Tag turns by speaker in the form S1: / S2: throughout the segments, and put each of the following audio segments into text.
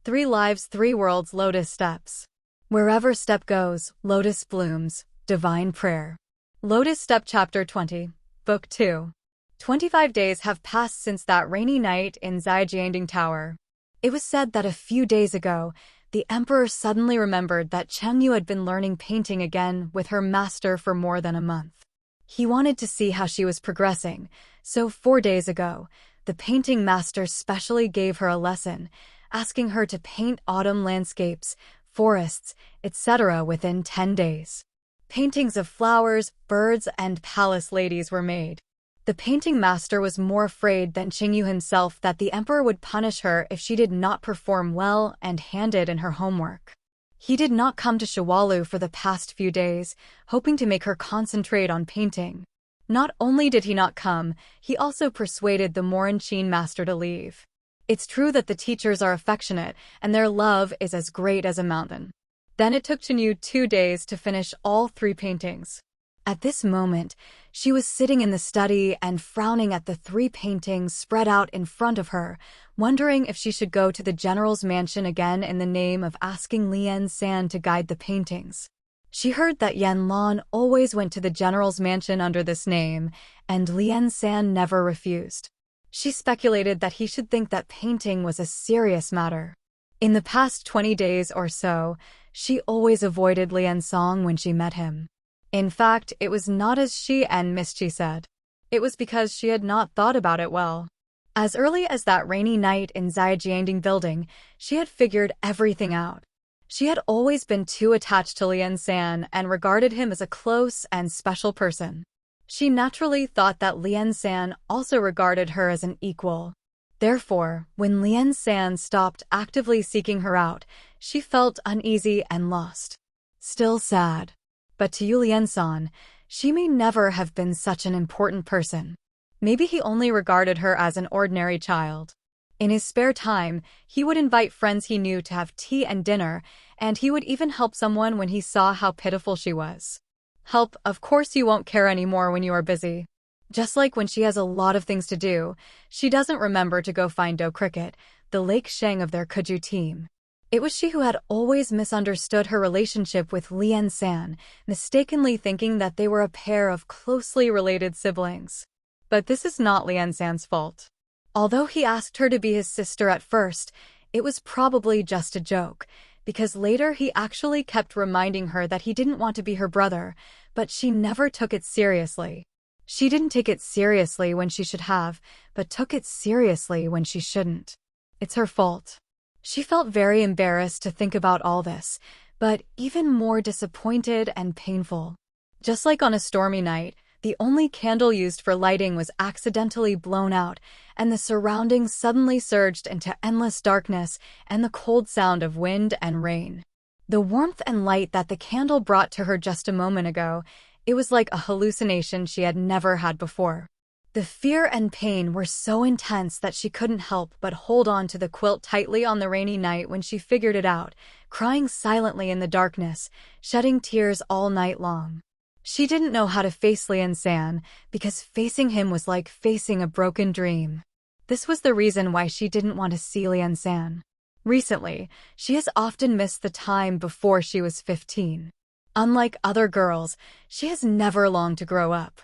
S1: 3 lives, 3 worlds, Lotus steps. Wherever step goes, Lotus blooms. Divine prayer. Lotus Step Chapter 20. Book 2. 25 days have passed since that rainy night in Zaijianding Tower. It was said that a few days ago, the emperor suddenly remembered that Chengyu had been learning painting again with her master for more than a month. He wanted to see how she was progressing, so 4 days ago, the painting master specially gave her a lesson, asking her to paint autumn landscapes, forests, etc. within 10 days. Paintings of flowers, birds, and palace ladies were made. The painting master was more afraid than Chengyu himself that the emperor would punish her if she did not perform well and handed in her homework. He did not come to Shiwalu for the past few days, hoping to make her concentrate on painting. Not only did he not come, he also persuaded the Moranchin master to leave. It's true that the teachers are affectionate, and their love is as great as a mountain. Then it took Chengyu 2 days to finish all 3 paintings. At this moment, she was sitting in the study and frowning at the 3 paintings spread out in front of her, wondering if she should go to the general's mansion again in the name of asking Lian San to guide the paintings. She heard that Yan Lan always went to the general's mansion under this name, and Lian San never refused. She speculated that he should think that painting was a serious matter. In the past 20 days or so, she always avoided Lian Song when she met him. In fact, it was not as she and Miss Chi said. It was because she had not thought about it well. As early as that rainy night in Zaijianding building, she had figured everything out. She had always been too attached to Lian San and regarded him as a close and special person. She naturally thought that Lian San also regarded her as an equal. Therefore, when Lian San stopped actively seeking her out, she felt uneasy and lost. Still sad. But to Yu Lian San, she may never have been such an important person. Maybe he only regarded her as an ordinary child. In his spare time, he would invite friends he knew to have tea and dinner, and he would even help someone when he saw how pitiful she was. Help, of course you won't care anymore when you are busy. Just like when she has a lot of things to do, she doesn't remember to go find Do Cricket, the Lake Sheng of their Kuju team. It was she who had always misunderstood her relationship with Lian San, mistakenly thinking that they were a pair of closely related siblings. But this is not Lian San's fault. Although he asked her to be his sister at first, it was probably just a joke, because later he actually kept reminding her that he didn't want to be her brother, but she never took it seriously. She didn't take it seriously when she should have, but took it seriously when she shouldn't. It's her fault. She felt very embarrassed to think about all this, but even more disappointed and painful. Just like on a stormy night, the only candle used for lighting was accidentally blown out, and the surroundings suddenly surged into endless darkness and the cold sound of wind and rain. The warmth and light that the candle brought to her just a moment ago, it was like a hallucination she had never had before. The fear and pain were so intense that she couldn't help but hold on to the quilt tightly on the rainy night when she figured it out, crying silently in the darkness, shedding tears all night long. She didn't know how to face Lian San, because facing him was like facing a broken dream. This was the reason why she didn't want to see Lian San. Recently, she has often missed the time before she was 15. Unlike other girls, she has never longed to grow up.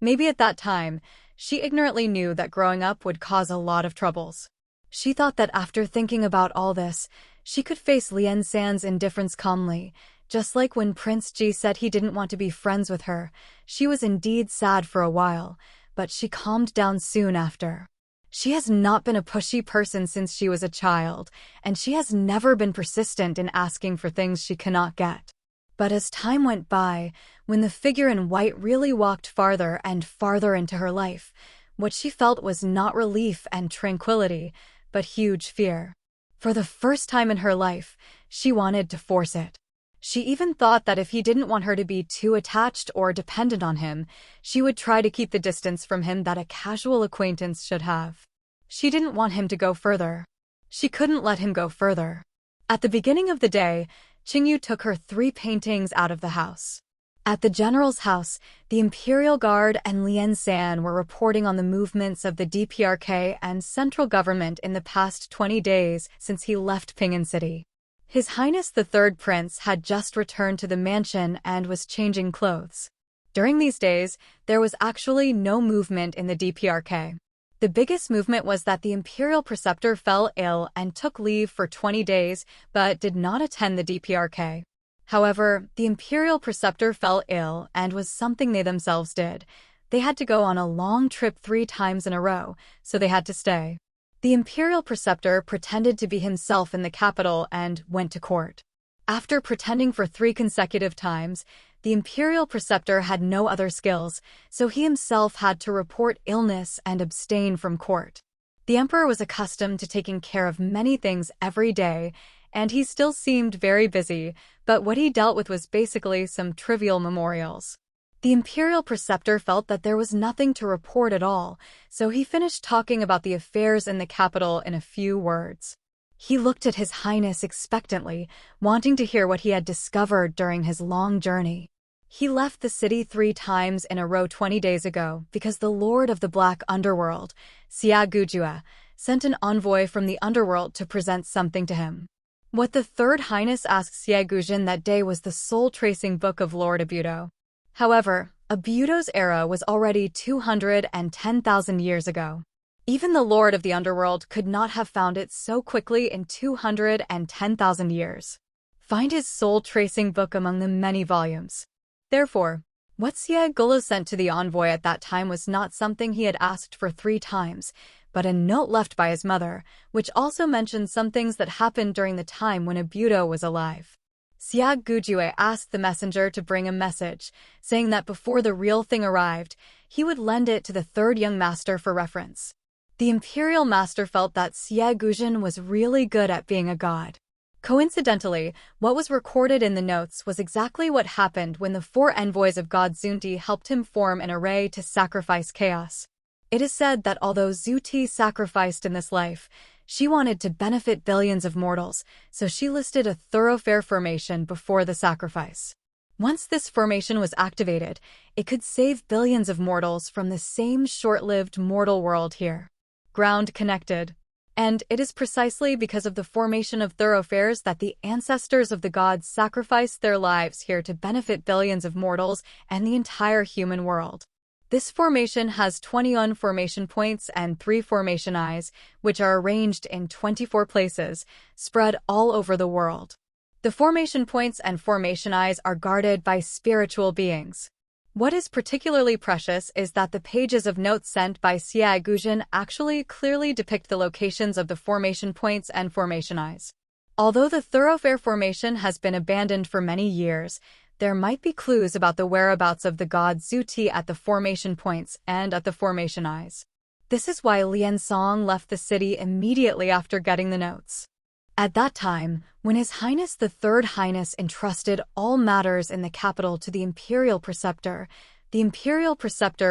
S1: Maybe at that time, she ignorantly knew that growing up would cause a lot of troubles. She thought that after thinking about all this, she could face Lian San's indifference calmly. Just like when Prince Ji said he didn't want to be friends with her, she was indeed sad for a while, but she calmed down soon after. She has not been a pushy person since she was a child, and she has never been persistent in asking for things she cannot get. But as time went by, when the figure in white really walked farther and farther into her life, what she felt was not relief and tranquility, but huge fear. For the first time in her life, she wanted to force it. She even thought that if he didn't want her to be too attached or dependent on him, she would try to keep the distance from him that a casual acquaintance should have. She didn't want him to go further. She couldn't let him go further. At the beginning of the day, Chengyu took her 3 paintings out of the house. At the general's house, the Imperial Guard and Lian San were reporting on the movements of the DPRK and central government in the past 20 days since he left Pingan City. His Highness the Third Prince had just returned to the mansion and was changing clothes. During these days, there was actually no movement in the DPRK. The biggest movement was that the Imperial Preceptor fell ill and took leave for 20 days, but did not attend the DPRK. However, the Imperial Preceptor fell ill and was something they themselves did. They had to go on a long trip 3 times in a row, so they had to stay. The Imperial Preceptor pretended to be himself in the capital and went to court. After pretending for 3 consecutive times, the Imperial Preceptor had no other skills, so he himself had to report illness and abstain from court. The Emperor was accustomed to taking care of many things every day, and he still seemed very busy, but what he dealt with was basically some trivial memorials. The Imperial Preceptor felt that there was nothing to report at all, so he finished talking about the affairs in the capital in a few words. He looked at His Highness expectantly, wanting to hear what he had discovered during his long journey. He left the city 3 times in a row 20 days ago because the Lord of the Black Underworld, Xia Gujue, sent an envoy from the underworld to present something to him. What the Third Highness asked Xie Gujin that day was the soul-tracing book of Lord Abudo. However, Abudo's era was already 210,000 years ago. Even the Lord of the Underworld could not have found it so quickly in 210,000 years. Find his soul-tracing book among the many volumes. Therefore, what Xie Gulu sent to the envoy at that time was not something he had asked for 3 times, but a note left by his mother, which also mentioned some things that happened during the time when Abudo was alive. Xia Gujue asked the messenger to bring a message, saying that before the real thing arrived, he would lend it to the third young master for reference. The Imperial Master felt that Xie Gujin was really good at being a god. Coincidentally, what was recorded in the notes was exactly what happened when the 4 envoys of God Zunti helped him form an array to sacrifice chaos. It is said that although Zunti sacrificed in this life, she wanted to benefit billions of mortals, so she listed a thoroughfare formation before the sacrifice. Once this formation was activated, it could save billions of mortals from the same short-lived mortal world here. Ground connected. And it is precisely because of the formation of thoroughfares that the ancestors of the gods sacrificed their lives here to benefit billions of mortals and the entire human world. This formation has 21 formation points and 3 formation eyes, which are arranged in 24 places, spread all over the world. The formation points and formation eyes are guarded by spiritual beings. What is particularly precious is that the pages of notes sent by Xie Gujin actually clearly depict the locations of the formation points and formation eyes. Although the thoroughfare formation has been abandoned for many years, there might be clues about the whereabouts of the god Zunti at the formation points and at the formation eyes. This is why Lian Song left the city immediately after getting the notes. At that time, when His Highness the Third Highness entrusted all matters in the capital to the Imperial Preceptor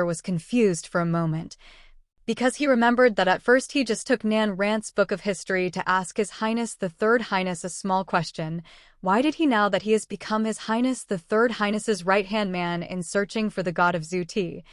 S1: was confused for a moment, because he remembered that at first he just took Nan Rant's book of history to ask His Highness the Third Highness a small question. Why did he now that he has become His Highness the Third Highness's right-hand man in searching for the god of Zunti?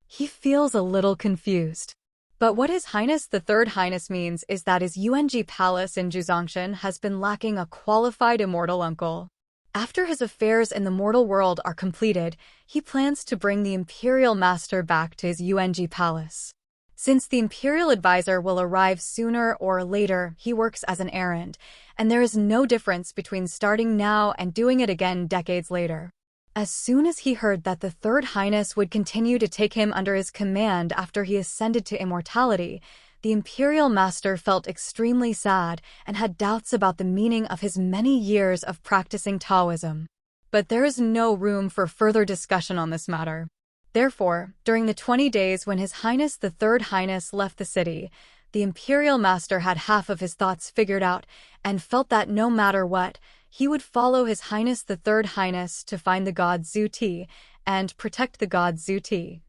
S1: He feels a little confused. But what His Highness the Third Highness means is that his UNG palace in Juzongshan has been lacking a qualified immortal uncle. After his affairs in the mortal world are completed, he plans to bring the Imperial Master back to his UNG palace. Since the Imperial Advisor will arrive sooner or later, he works as an errand, and there is no difference between starting now and doing it again decades later. As soon as he heard that the Third Highness would continue to take him under his command after he ascended to immortality, the Imperial Master felt extremely sad and had doubts about the meaning of his many years of practicing Taoism. But there is no room for further discussion on this matter. Therefore, during the 20 days when His Highness the Third Highness left the city, the Imperial Master had half of his thoughts figured out and felt that no matter what, he would follow His Highness the Third Highness to find the god Zunti and protect the god Zunti,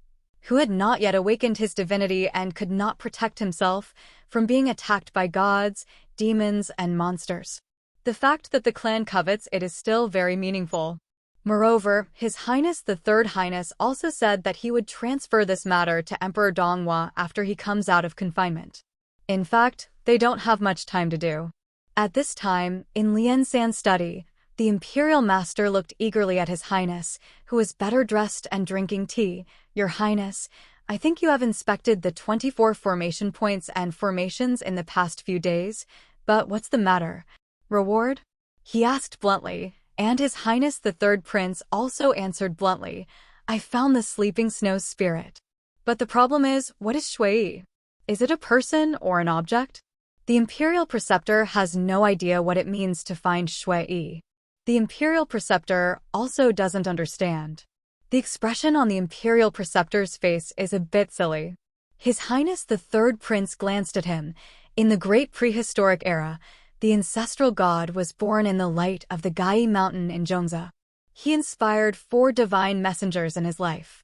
S1: who had not yet awakened his divinity and could not protect himself from being attacked by gods, demons, and monsters. The fact that the clan covets it is still very meaningful. Moreover, His Highness the Third Highness also said that he would transfer this matter to Emperor Donghua after he comes out of confinement. In fact, they don't have much time to do. At this time, in Lian San's study, the Imperial Master looked eagerly at His Highness, who was better dressed and drinking tea. Your Highness, I think you have inspected the 24 formation points and formations in the past few days, but what's the matter? Reward? He asked bluntly, and His Highness the Third Prince also answered bluntly, I found the sleeping snow's spirit. But the problem is, what is Shui? Is it a person or an object? The Imperial Preceptor has no idea what it means to find Shui. The Imperial Preceptor also doesn't understand. The expression on the Imperial Preceptor's face is a bit silly. His Highness the Third Prince glanced at him. In the great prehistoric era, the ancestral god was born in the light of the Gai Mountain in Zhongzi. He inspired 4 divine messengers in his life: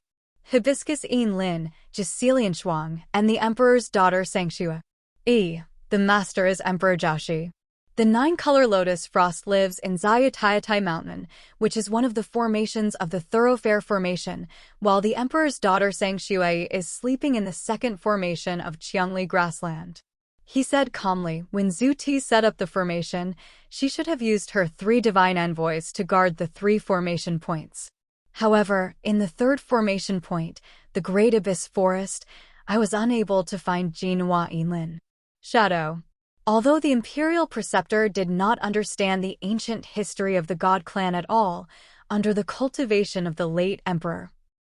S1: Hibiscus Yin Lin, Jicelian Shuang, and the Emperor's daughter Sangxue. The master is Emperor Jiaoxi. The 9-color lotus frost lives in Zayatiatai Mountain, which is one of the formations of the Thoroughfare Formation, while the Emperor's daughter Sangxue is sleeping in the 2nd formation of Qiangli Grassland. He said calmly, when Zhu Ti set up the formation, she should have used her 3 divine envoys to guard the 3 formation points. However, in the 3rd formation point, the Great Abyss Forest, I was unable to find Jinhua Yinlin. Shadow. Although the Imperial Preceptor did not understand the ancient history of the God clan at all, under the cultivation of the late Emperor.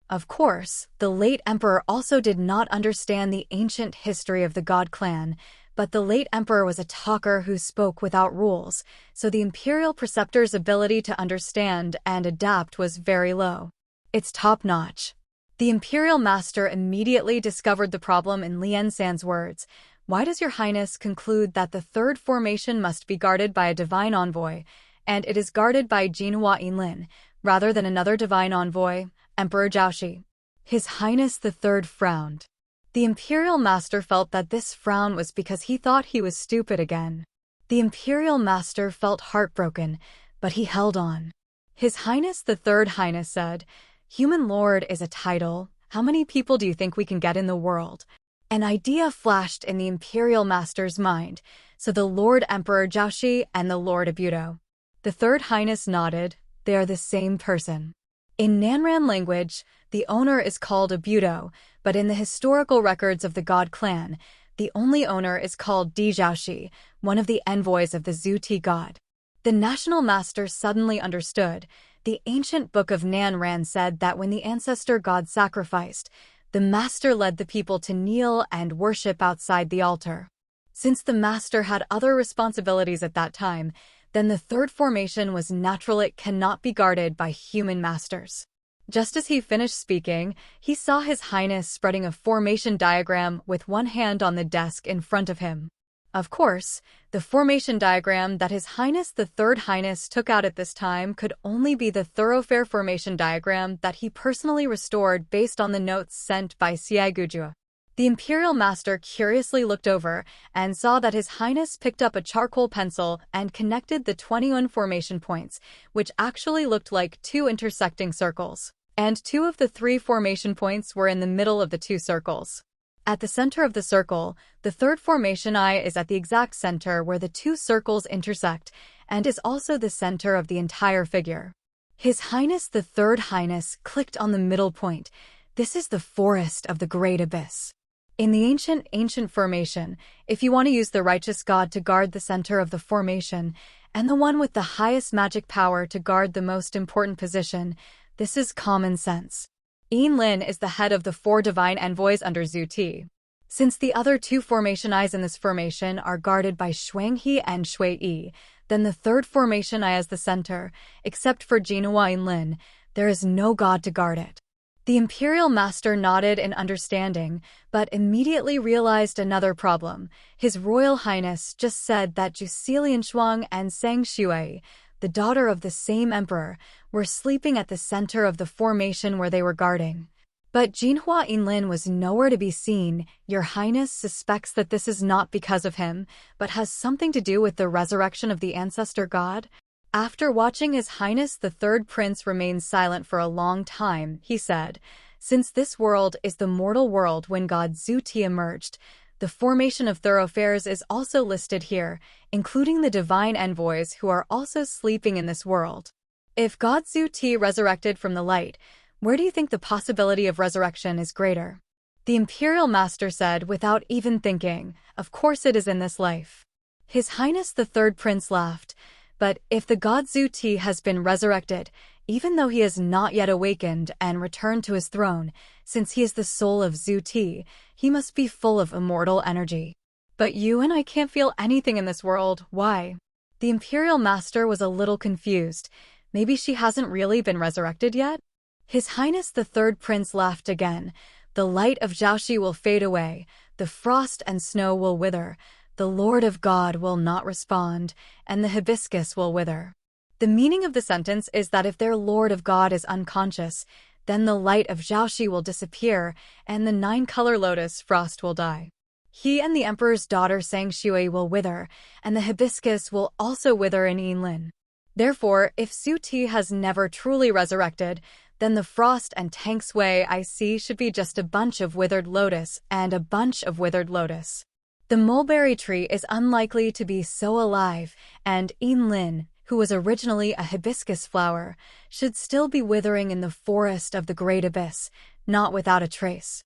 S1: Of course, the late Emperor also did not understand the ancient history of the God clan, but the late Emperor was a talker who spoke without rules, so the Imperial Preceptor's ability to understand and adapt was very low. It's top-notch. The Imperial Master immediately discovered the problem in Lian San's words. Why does Your Highness conclude that the 3rd formation must be guarded by a divine envoy, and it is guarded by Jinhua Yinlin, rather than another divine envoy, Emperor Jiaoxi? His Highness the Third frowned. The Imperial Master felt that this frown was because he thought he was stupid again. The Imperial Master felt heartbroken, but he held on. His Highness the Third Highness said, Human Lord is a title. How many people do you think we can get in the world? An idea flashed in the Imperial Master's mind, so the Lord Emperor Jiaoxi and the Lord Abudo. The Third Highness nodded. They are the same person. In Nanran language, the owner is called Abudo, but in the historical records of the God clan, the only owner is called Di Jiaoxi, one of the envoys of the Zhu Ti god. The National Master suddenly understood. The ancient book of Nanran said that when the ancestor god sacrificed, the Master led the people to kneel and worship outside the altar. Since the Master had other responsibilities at that time, then the 3rd formation was natural. It cannot be guarded by human masters. Just as he finished speaking, he saw His Highness spreading a formation diagram with one hand on the desk in front of him. Of course, the formation diagram that His Highness the Third Highness took out at this time could only be the Thoroughfare Formation diagram that he personally restored based on the notes sent by Xie Gujua. The Imperial Master curiously looked over and saw that His Highness picked up a charcoal pencil and connected the 21 formation points, which actually looked like 2 intersecting circles. And 2 of the 3 formation points were in the middle of the 2 circles. At the center of the circle, the 3rd formation eye is at the exact center where the 2 circles intersect, and is also the center of the entire figure. His Highness the Third Highness clicked on the middle point. This is the forest of the Great Abyss. In the ancient formation, if you want to use the righteous god to guard the center of the formation, and the one with the highest magic power to guard the most important position, this is common sense. Yin Lin is the head of the 4 divine envoys under Zhu Ti. Since the other 2 formation eyes in this formation are guarded by Xuanghe and Shui Yi, then the 3rd formation eye is the center. Except for Jinhua Yinlin, there is no god to guard it. The Imperial Master nodded in understanding, but immediately realized another problem. His Royal Highness just said that Jicelian Shuang and Sangxue, the daughter of the same emperor, were sleeping at the center of the formation where they were guarding. But Jinhua Yinlin was nowhere to be seen. Your Highness suspects that this is not because of him, but has something to do with the resurrection of the ancestor god? After watching His Highness the Third Prince remain silent for a long time, he said, "Since this world is the mortal world when God Zuti emerged, the formation of thoroughfares is also listed here, including the divine envoys who are also sleeping in this world. If God Zuti resurrected from the light, where do you think the possibility of resurrection is greater?" The Imperial Master said without even thinking, "Of course it is in this life." His Highness the Third Prince laughed, "But if the God Zuti has been resurrected, even though he has not yet awakened and returned to his throne, since he is the soul of Zuti, he must be full of immortal energy. But you and I can't feel anything in this world, why?" The Imperial Master was a little confused. Maybe she hasn't really been resurrected yet? His Highness the Third Prince laughed again. "The light of Jiaoxi will fade away, the frost and snow will wither, the Lord of God will not respond, and the hibiscus will wither." The meaning of the sentence is that if their Lord of God is unconscious, then the light of Jiaoxi will disappear, and the 9-color lotus frost will die. He and the Emperor's daughter Sang Shui will wither, and the hibiscus will also wither in Yinlin. Therefore, if Zuti has never truly resurrected, then the frost and Tangqi Gongzi I see should be just a bunch of withered lotus and a bunch of withered lotus. The mulberry tree is unlikely to be so alive, and Yinlin, who was originally a hibiscus flower, should still be withering in the forest of the Great Abyss, not without a trace.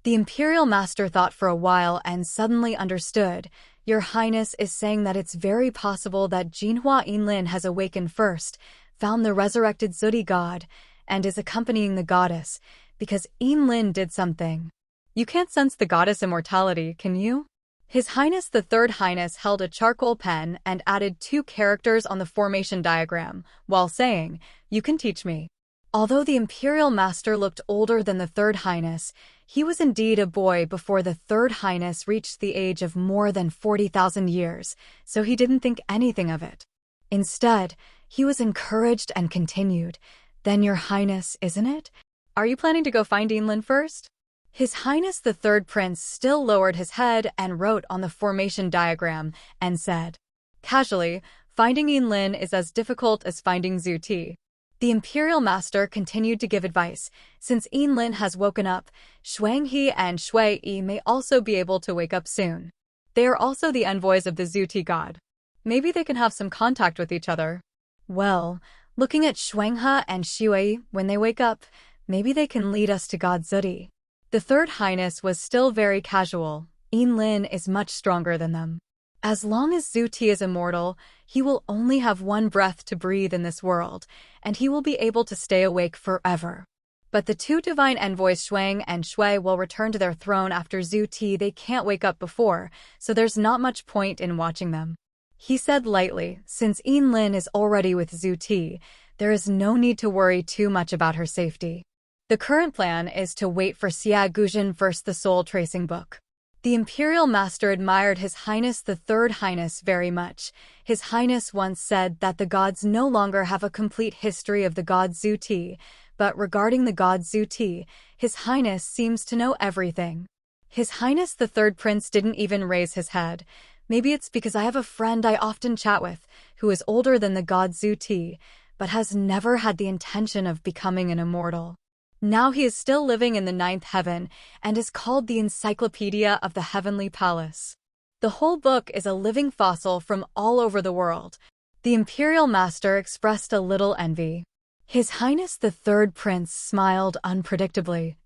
S1: The Imperial Master thought for a while and suddenly understood. "Your Highness is saying that it's very possible that Jinhua Yinlin has awakened first, found the resurrected Zuti god, and is accompanying the goddess, because Yinlin did something." You can't sense the goddess immortality, can you? His Highness the Third Highness held a charcoal pen and added 2 characters on the formation diagram, while saying, "You can teach me." Although the Imperial Master looked older than the Third Highness, he was indeed a boy before the Third Highness reached the age of more than 40,000 years, so he didn't think anything of it. Instead, he was encouraged and continued, "Then your Highness, isn't it? Are you planning to go find Yinlin first?" His Highness the Third Prince still lowered his head and wrote on the formation diagram and said, casually, "Finding Yinlin is as difficult as finding Zuti." The Imperial Master continued to give advice. "Since Yinlin has woken up, Xuanghe and Shui Yi may also be able to wake up soon. They are also the envoys of the Zuti god. Maybe they can have some contact with each other. Well, looking at Xuanghe and Shui, when they wake up, maybe they can lead us to God Zuti." The Third Highness was still very casual. "Yinlin is much stronger than them. As long as Zuti is immortal, he will only have one breath to breathe in this world, and he will be able to stay awake forever. But the 2 divine envoys Xuang and Shui will return to their throne after Zuti they can't wake up before, so there's not much point in watching them." He said lightly, "Since Yinlin is already with Zuti, there is no need to worry too much about her safety. The current plan is to wait for Xia Guzhen first, the soul tracing book." The Imperial Master admired His Highness the Third Highness very much. His Highness once said that the gods no longer have a complete history of the god Zuti, but regarding the god Zuti, His Highness seems to know everything. His Highness the Third Prince didn't even raise his head. "Maybe it's because I have a friend I often chat with, who is older than the god Zuti, but has never had the intention of becoming an immortal. Now he is still living in the 9th heaven and is called the Encyclopedia of the Heavenly Palace. The whole book is a living fossil from all over the world." The Imperial Master expressed a little envy. His Highness the Third Prince smiled unpredictably.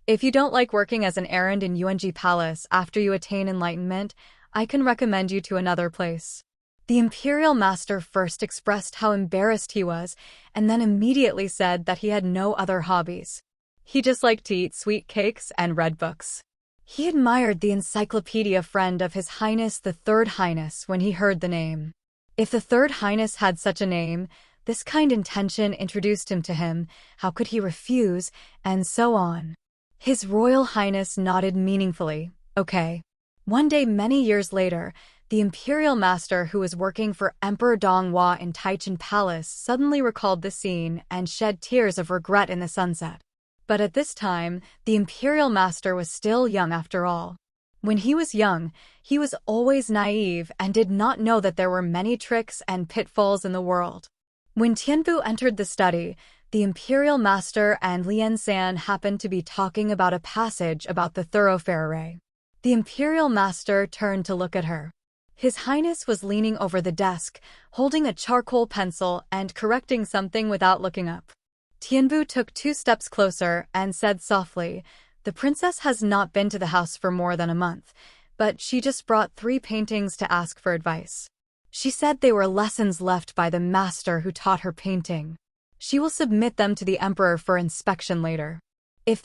S1: "If you don't like working as an errand in Yuanji Palace after you attain enlightenment, I can recommend you to another place." The Imperial Master first expressed how embarrassed he was, and then immediately said that he had no other hobbies. He just liked to eat sweet cakes and read books. He admired the encyclopedia friend of His Highness the Third Highness when he heard the name. If the Third Highness had such a name, this kind intention introduced him to him, how could he refuse, and so on. His Royal Highness nodded meaningfully. "Okay." One day many years later, the Imperial Master who was working for Emperor Donghua in Taichung Palace suddenly recalled the scene and shed tears of regret in the sunset. But at this time, the Imperial Master was still young after all. When he was young, he was always naive and did not know that there were many tricks and pitfalls in the world. When Tianbu entered the study, the imperial master and Lian San happened to be talking about a passage about the thoroughfare array. The imperial master turned to look at her. His Highness was leaning over the desk, holding a charcoal pencil and correcting something without looking up. Tianbu took 2 steps closer and said softly, "The princess has not been to the house for more than a month, but she just brought 3 paintings to ask for advice. She said they were lessons left by the master who taught her painting. She will submit them to the emperor for inspection later. If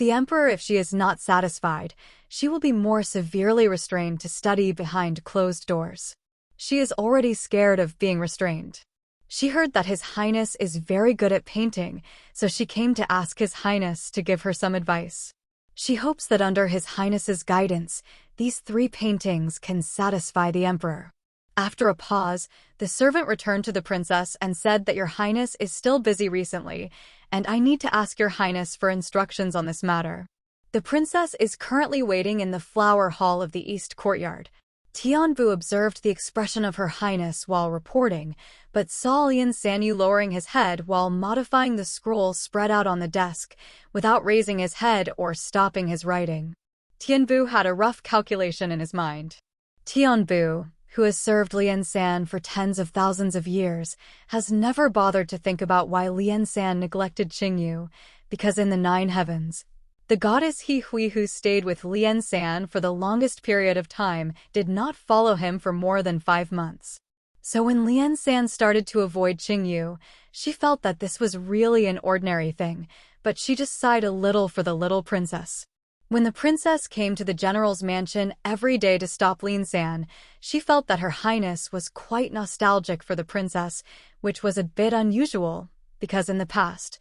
S1: she is not satisfied, she will be more severely restrained to study behind closed doors. She is already scared of being restrained. She heard that His Highness is very good at painting, so she came to ask His Highness to give her some advice. She hopes that under His Highness's guidance, these 3 paintings can satisfy the emperor." After a pause, the servant returned to the princess and said that Your Highness is still busy recently, and I need to ask Your Highness for instructions on this matter. The princess is currently waiting in the flower hall of the East Courtyard. Tianbu observed the expression of Her Highness while reporting, but saw Lian Sanyu lowering his head while modifying the scroll spread out on the desk, without raising his head or stopping his writing. Tianbu had a rough calculation in his mind. Tianbu, who has served Lian San for tens of thousands of years, has never bothered to think about why Lian San neglected Qingyu, because in the 9 heavens, the goddess He Hui who stayed with Lian San for the longest period of time did not follow him for more than 5 months. So when Lian San started to avoid Qingyu, she felt that this was really an ordinary thing, but she just sighed a little for the little princess. When the princess came to the general's mansion every day to stop Lian San, she felt that Her Highness was quite nostalgic for the princess, which was a bit unusual, because in the past,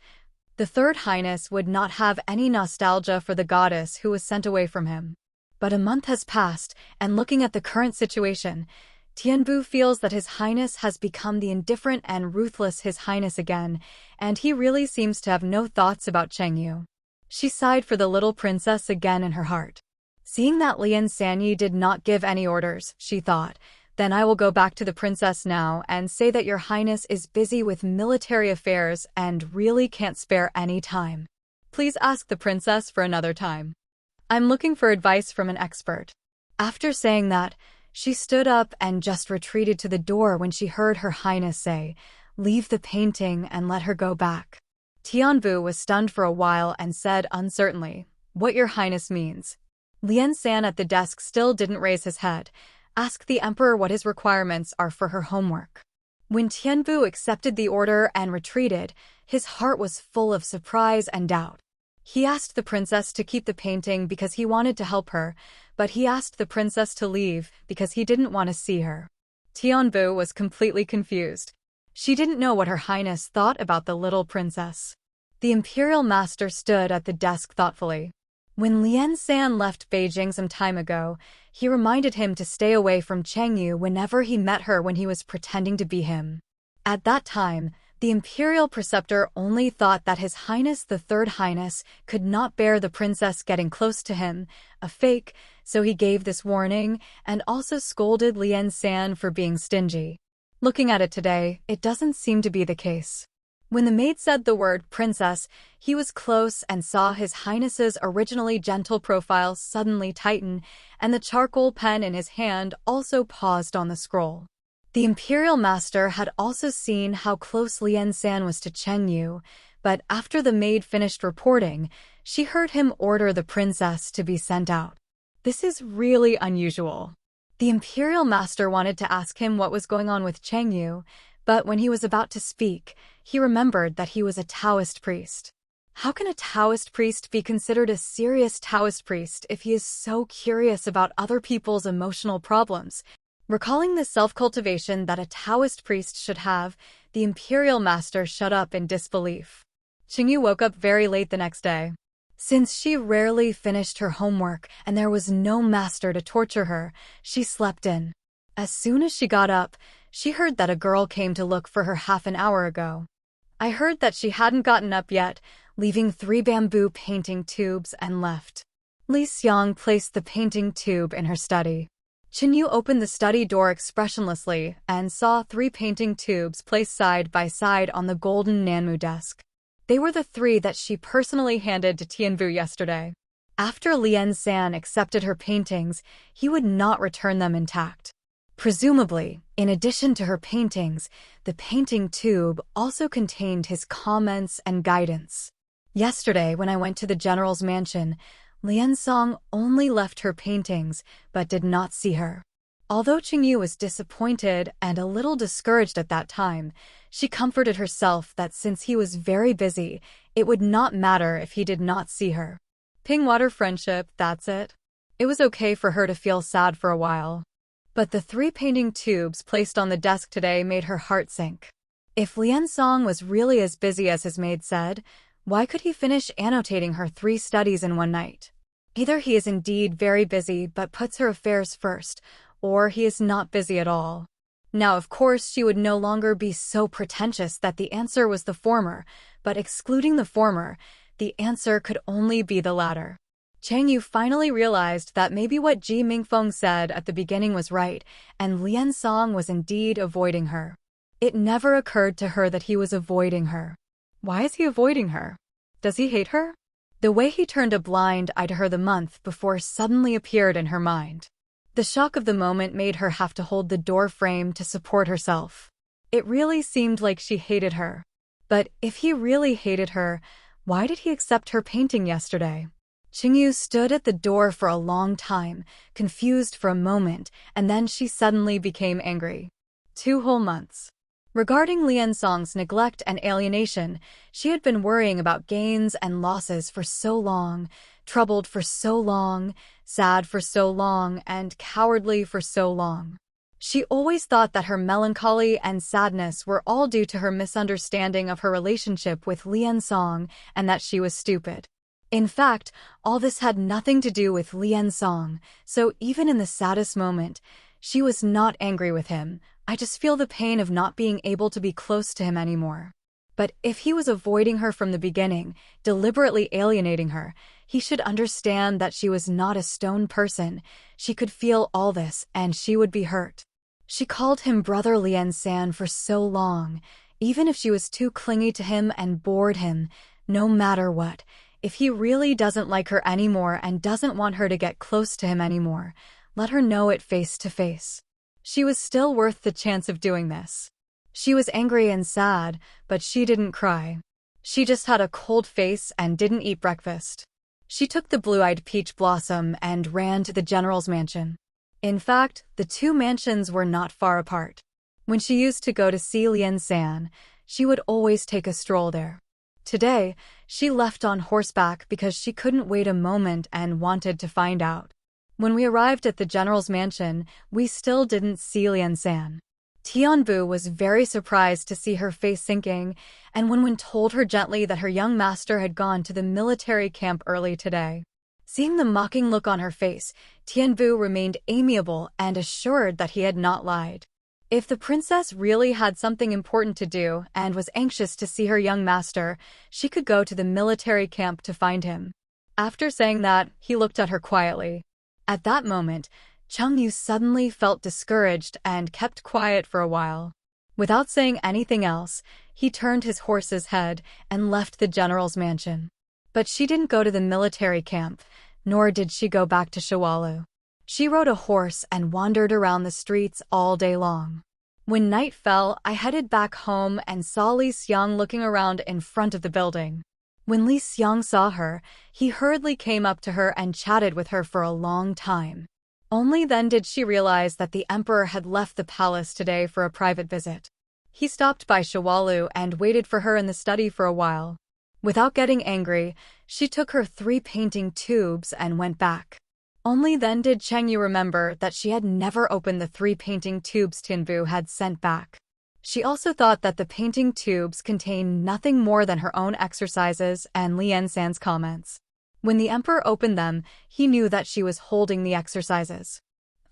S1: the Third Highness would not have any nostalgia for the goddess who was sent away from him. But a month has passed, and looking at the current situation, Tianbu feels that His Highness has become the indifferent and ruthless His Highness again, and he really seems to have no thoughts about Qingyu. She sighed for the little princess again in her heart. Seeing that Lian Sanyi did not give any orders, she thought, "Then I will go back to the princess now and say that Your Highness is busy with military affairs and really can't spare any time. Please ask the princess for another time. I'm looking for advice from an expert." After saying that, she stood up and just retreated to the door when she heard Her Highness say, "Leave the painting and let her go back." Tianbu was stunned for a while and said uncertainly, "What Your Highness means." Lian San at the desk still didn't raise his head. Ask the emperor what his requirements are for her homework. When Tianbu accepted the order and retreated, his heart was full of surprise and doubt. He asked the princess to keep the painting because he wanted to help her, but he asked the princess to leave because he didn't want to see her. Tianbu was completely confused. She didn't know what Her Highness thought about the little princess. The imperial master stood at the desk thoughtfully. When Lian San left Beijing some time ago, he reminded him to stay away from Qingyu whenever he met her when he was pretending to be him. At that time, the imperial preceptor only thought that His Highness the Third Highness could not bear the princess getting close to him, a fake, so he gave this warning and also scolded Lian San for being stingy. Looking at it today, it doesn't seem to be the case. When the maid said the word princess, he was close and saw His Highness's originally gentle profile suddenly tighten, and the charcoal pen in his hand also paused on the scroll. The imperial master had also seen how close Lian San was to Qingyu, but after the maid finished reporting, she heard him order the princess to be sent out. This is really unusual. The imperial master wanted to ask him what was going on with Qingyu, but when he was about to speak, he remembered that he was a Taoist priest. How can a Taoist priest be considered a serious Taoist priest if he is so curious about other people's emotional problems? Recalling the self-cultivation that a Taoist priest should have, the imperial master shut up in disbelief. Qingyu woke up very late the next day. Since she rarely finished her homework and there was no master to torture her, she slept in. As soon as she got up, she heard that a girl came to look for her half an hour ago. I heard that she hadn't gotten up yet, leaving 3 bamboo painting tubes and left. Li Xiang placed the painting tube in her study. Qingyu opened the study door expressionlessly and saw 3 painting tubes placed side by side on the golden Nanmu desk. They were the 3 that she personally handed to Tianwu yesterday. After Lian San accepted her paintings, he would not return them intact. Presumably, in addition to her paintings, the painting tube also contained his comments and guidance. Yesterday, when I went to the general's mansion, Lian Song only left her paintings, but did not see her. Although Qingyu was disappointed and a little discouraged at that time, she comforted herself that since he was very busy, it would not matter if he did not see her. Pingwater friendship, that's it. It was okay for her to feel sad for a while. But the 3 painting tubes placed on the desk today made her heart sink. If Lian Song was really as busy as his maid said, why could he finish annotating her 3 studies in one night? Either he is indeed very busy but puts her affairs first, or he is not busy at all. Now, of course, she would no longer be so pretentious that the answer was the former, but excluding the former, the answer could only be the latter. Chang Yu finally realized that maybe what Ji Mingfeng said at the beginning was right, and Lian Song was indeed avoiding her. It never occurred to her that he was avoiding her. Why is he avoiding her? Does he hate her? The way he turned a blind eye to her the month before suddenly appeared in her mind. The shock of the moment made her have to hold the door frame to support herself. It really seemed like she hated her. But if he really hated her, why did he accept her painting yesterday? Qingyu stood at the door for a long time, confused for a moment, and then she suddenly became angry. 2 whole months. Regarding Lian Song's neglect and alienation, she had been worrying about gains and losses for so long, troubled for so long, sad for so long, and cowardly for so long. She always thought that her melancholy and sadness were all due to her misunderstanding of her relationship with Lian Song and that she was stupid. In fact, all this had nothing to do with Lian Song, so even in the saddest moment, she was not angry with him. I just feel the pain of not being able to be close to him anymore. But if he was avoiding her from the beginning, deliberately alienating her, he should understand that she was not a stone person. She could feel all this, and she would be hurt. She called him Brother Lian San for so long, even if she was too clingy to him and bored him, no matter what. If he really doesn't like her anymore and doesn't want her to get close to him anymore, let her know it face to face. She was still worth the chance of doing this. She was angry and sad, but she didn't cry. She just had a cold face and didn't eat breakfast. She took the blue-eyed peach blossom and ran to the general's mansion. In fact, the 2 mansions were not far apart. When she used to go to see Lian San, she would always take a stroll there. Today, she left on horseback because she couldn't wait a moment and wanted to find out. When we arrived at the general's mansion, we still didn't see Lian San. Tianbu was very surprised to see her face sinking, and Wenwen told her gently that her young master had gone to the military camp early today. Seeing the mocking look on her face, Tianbu remained amiable and assured that he had not lied. If the princess really had something important to do and was anxious to see her young master, she could go to the military camp to find him. After saying that, he looked at her quietly. At that moment, Cheng Yu suddenly felt discouraged and kept quiet for a while. Without saying anything else, he turned his horse's head and left the general's mansion. But she didn't go to the military camp, nor did she go back to Shawalu. She rode a horse and wandered around the streets all day long. When night fell, I headed back home and saw Li Xiang looking around in front of the building. When Li Xiang saw her, he hurriedly came up to her and chatted with her for a long time. Only then did she realize that the emperor had left the palace today for a private visit. He stopped by Shawalu and waited for her in the study for a while. Without getting angry, she took her 3 painting tubes and went back. Only then did Cheng Yu remember that she had never opened the 3 painting tubes Tianbu had sent back. She also thought that the painting tubes contained nothing more than her own exercises and Lian San's comments. When the emperor opened them, he knew that she was holding the exercises.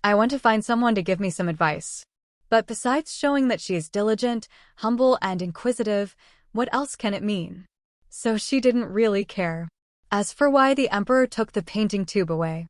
S1: I want to find someone to give me some advice. But besides showing that she is diligent, humble, and inquisitive, what else can it mean? So she didn't really care. As for why the emperor took the painting tube away,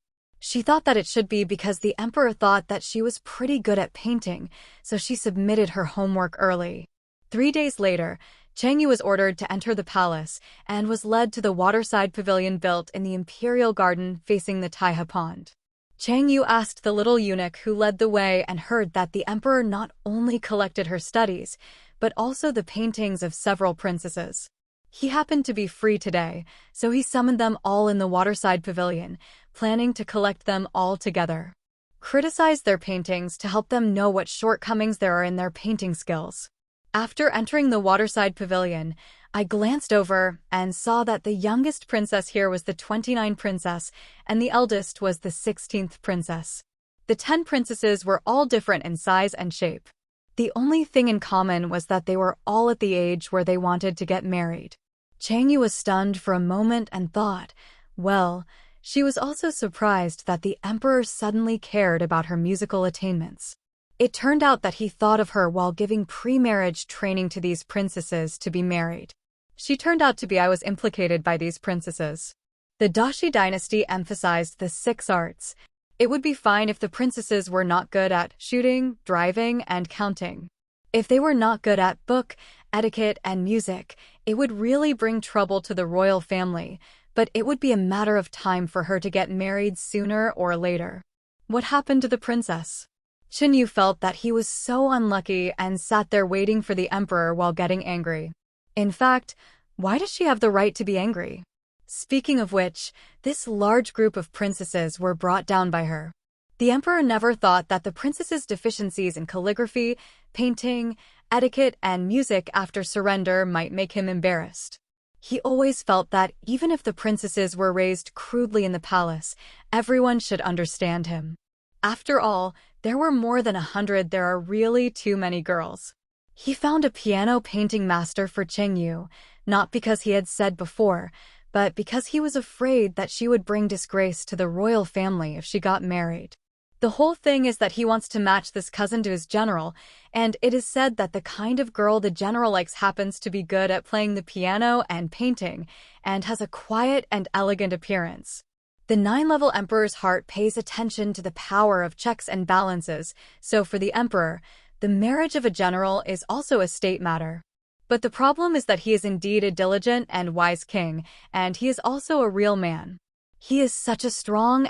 S1: She thought that it should be because the emperor thought that she was pretty good at painting, so she submitted her homework early. 3 days later, Chang Yu was ordered to enter the palace and was led to the waterside pavilion built in the imperial garden facing the Taihe Pond. Chang Yu asked the little eunuch who led the way and heard that the emperor not only collected her studies, but also the paintings of several princesses. He happened to be free today, so he summoned them all in the waterside pavilion, planning to collect them all together. Criticize their paintings to help them know what shortcomings there are in their painting skills. After entering the waterside pavilion, I glanced over and saw that the youngest princess here was the 29th princess, and the eldest was the 16th princess. The 10 princesses were all different in size and shape. The only thing in common was that they were all at the age where they wanted to get married. Chang Yu was stunned for a moment and thought, well, she was also surprised that the emperor suddenly cared about her musical attainments. It turned out that he thought of her while giving pre-marriage training to these princesses to be married. She turned out to be I was implicated by these princesses. The Dashi dynasty emphasized the 6 arts. It would be fine if the princesses were not good at shooting, driving, and counting. If they were not good at book, etiquette, and music, it would really bring trouble to the royal family, but it would be a matter of time for her to get married sooner or later. What happened to the princess? Chen Yu felt that he was so unlucky and sat there waiting for the emperor while getting angry. In fact, why does she have the right to be angry? Speaking of which, this large group of princesses were brought down by her. The emperor never thought that the princesses' deficiencies in calligraphy, painting, etiquette, and music after surrender might make him embarrassed. He always felt that even if the princesses were raised crudely in the palace, everyone should understand him. After all, there were more than 100. There are really too many girls. He found a piano painting master for Cheng Yu, not because he had said before, but because he was afraid that she would bring disgrace to the royal family if she got married. The whole thing is that he wants to match this cousin to his general, and it is said that the kind of girl the general likes happens to be good at playing the piano and painting, and has a quiet and elegant appearance. The 9-level emperor's heart pays attention to the power of checks and balances, so for the emperor, the marriage of a general is also a state matter. But the problem is that he is indeed a diligent and wise king, and he is also a real man. He is such a strong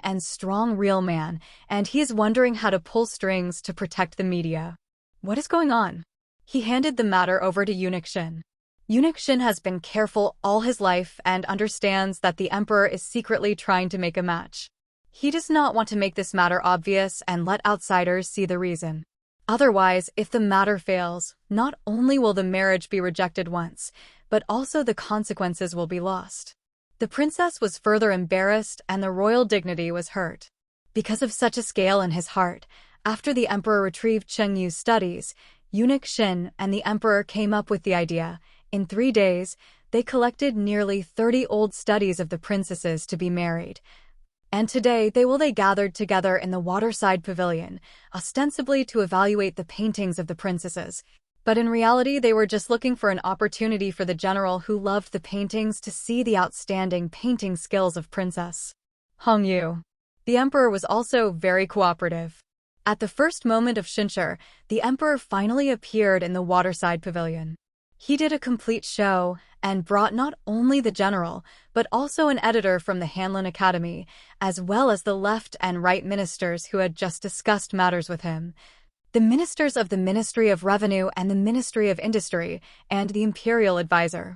S1: real man, and he is wondering how to pull strings to protect the media. What is going on? He handed the matter over to Eunuch Shin. Eunuch Shin has been careful all his life and understands that the emperor is secretly trying to make a match. He does not want to make this matter obvious and let outsiders see the reason. Otherwise, if the matter fails, not only will the marriage be rejected once, but also the consequences will be lost. The princess was further embarrassed and the royal dignity was hurt. Because of such a scale in his heart, after the emperor retrieved Cheng Yu's studies, Eunuch Shin and the emperor came up with the idea. In 3 days, they collected nearly 30 old studies of the princesses to be married. And today they gathered together in the waterside pavilion, ostensibly to evaluate the paintings of the princesses. But in reality, they were just looking for an opportunity for the general who loved the paintings to see the outstanding painting skills of Princess Hong Yu. The emperor was also very cooperative. At the first moment of Shinshur, the emperor finally appeared in the waterside pavilion. He did a complete show and brought not only the general, but also an editor from the Hanlin Academy, as well as the left and right ministers who had just discussed matters with him. The ministers of the Ministry of Revenue and the Ministry of Industry, and the imperial advisor.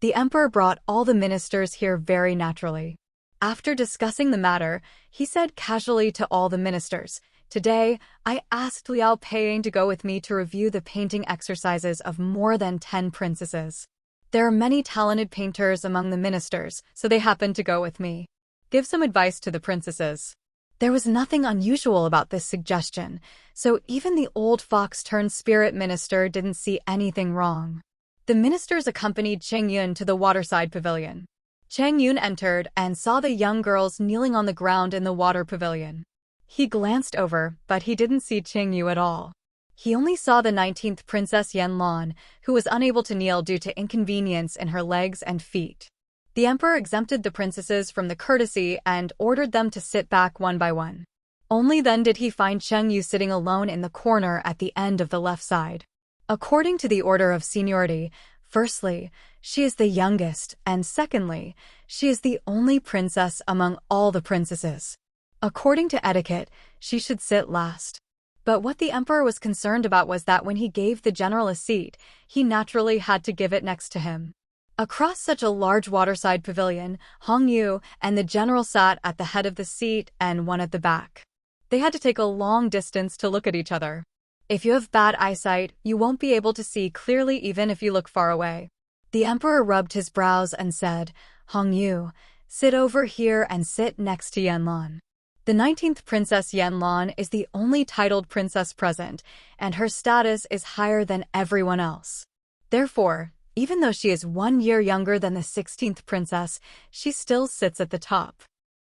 S1: The emperor brought all the ministers here very naturally. After discussing the matter, he said casually to all the ministers, "Today, I asked Liao Peiying to go with me to review the painting exercises of more than 10 princesses. There are many talented painters among the ministers, so they happened to go with me. Give some advice to the princesses." There was nothing unusual about this suggestion, so even the old fox-turned-spirit minister didn't see anything wrong. The ministers accompanied Cheng Yun to the waterside pavilion. Cheng Yun entered and saw the young girls kneeling on the ground in the water pavilion. He glanced over, but he didn't see Cheng Yu at all. He only saw the 19th Princess Yan Lan, who was unable to kneel due to inconvenience in her legs and feet. The emperor exempted the princesses from the courtesy and ordered them to sit back one by one. Only then did he find Chengyu sitting alone in the corner at the end of the left side. According to the order of seniority, firstly, she is the youngest, and secondly, she is the only princess among all the princesses. According to etiquette, she should sit last. But what the emperor was concerned about was that when he gave the general a seat, he naturally had to give it next to him. Across such a large waterside pavilion, Hong Yu and the general sat at the head of the seat and one at the back. They had to take a long distance to look at each other. If you have bad eyesight, you won't be able to see clearly even if you look far away. The emperor rubbed his brows and said, "Hong Yu, sit over here and sit next to Yanlan." The 19th Princess Yanlan is the only titled princess present, and her status is higher than everyone else. Therefore, even though she is 1 year younger than the 16th princess, she still sits at the top.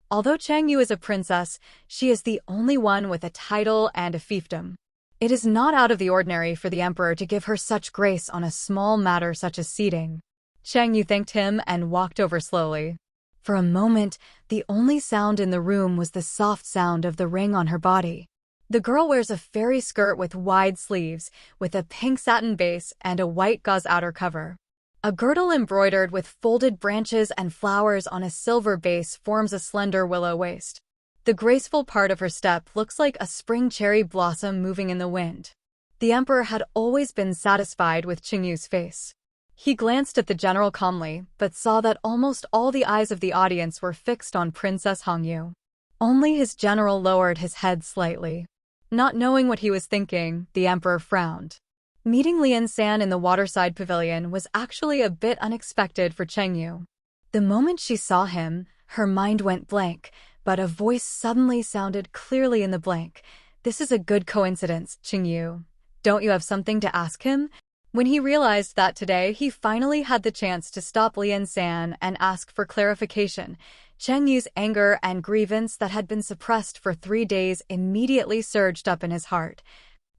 S1: Although Chengyu is a princess, she is the only one with a title and a fiefdom. It is not out of the ordinary for the emperor to give her such grace on a small matter such as seating. Chengyu thanked him and walked over slowly. For a moment, the only sound in the room was the soft sound of the ring on her body. The girl wears a fairy skirt with wide sleeves, with a pink satin base and a white gauze outer cover. A girdle embroidered with folded branches and flowers on a silver base forms a slender willow waist. The graceful part of her step looks like a spring cherry blossom moving in the wind. The emperor had always been satisfied with Qingyu's face. He glanced at the general calmly, but saw that almost all the eyes of the audience were fixed on Princess Hongyu. Only his general lowered his head slightly. Not knowing what he was thinking, the emperor frowned. Meeting Lian San in the waterside pavilion was actually a bit unexpected for Chengyu. The moment she saw him, her mind went blank, but a voice suddenly sounded clearly in the blank. "This is a good coincidence, Chengyu. Don't you have something to ask him?" When he realized that today he finally had the chance to stop Lian San and ask for clarification, Chengyu's anger and grievance that had been suppressed for 3 days immediately surged up in his heart.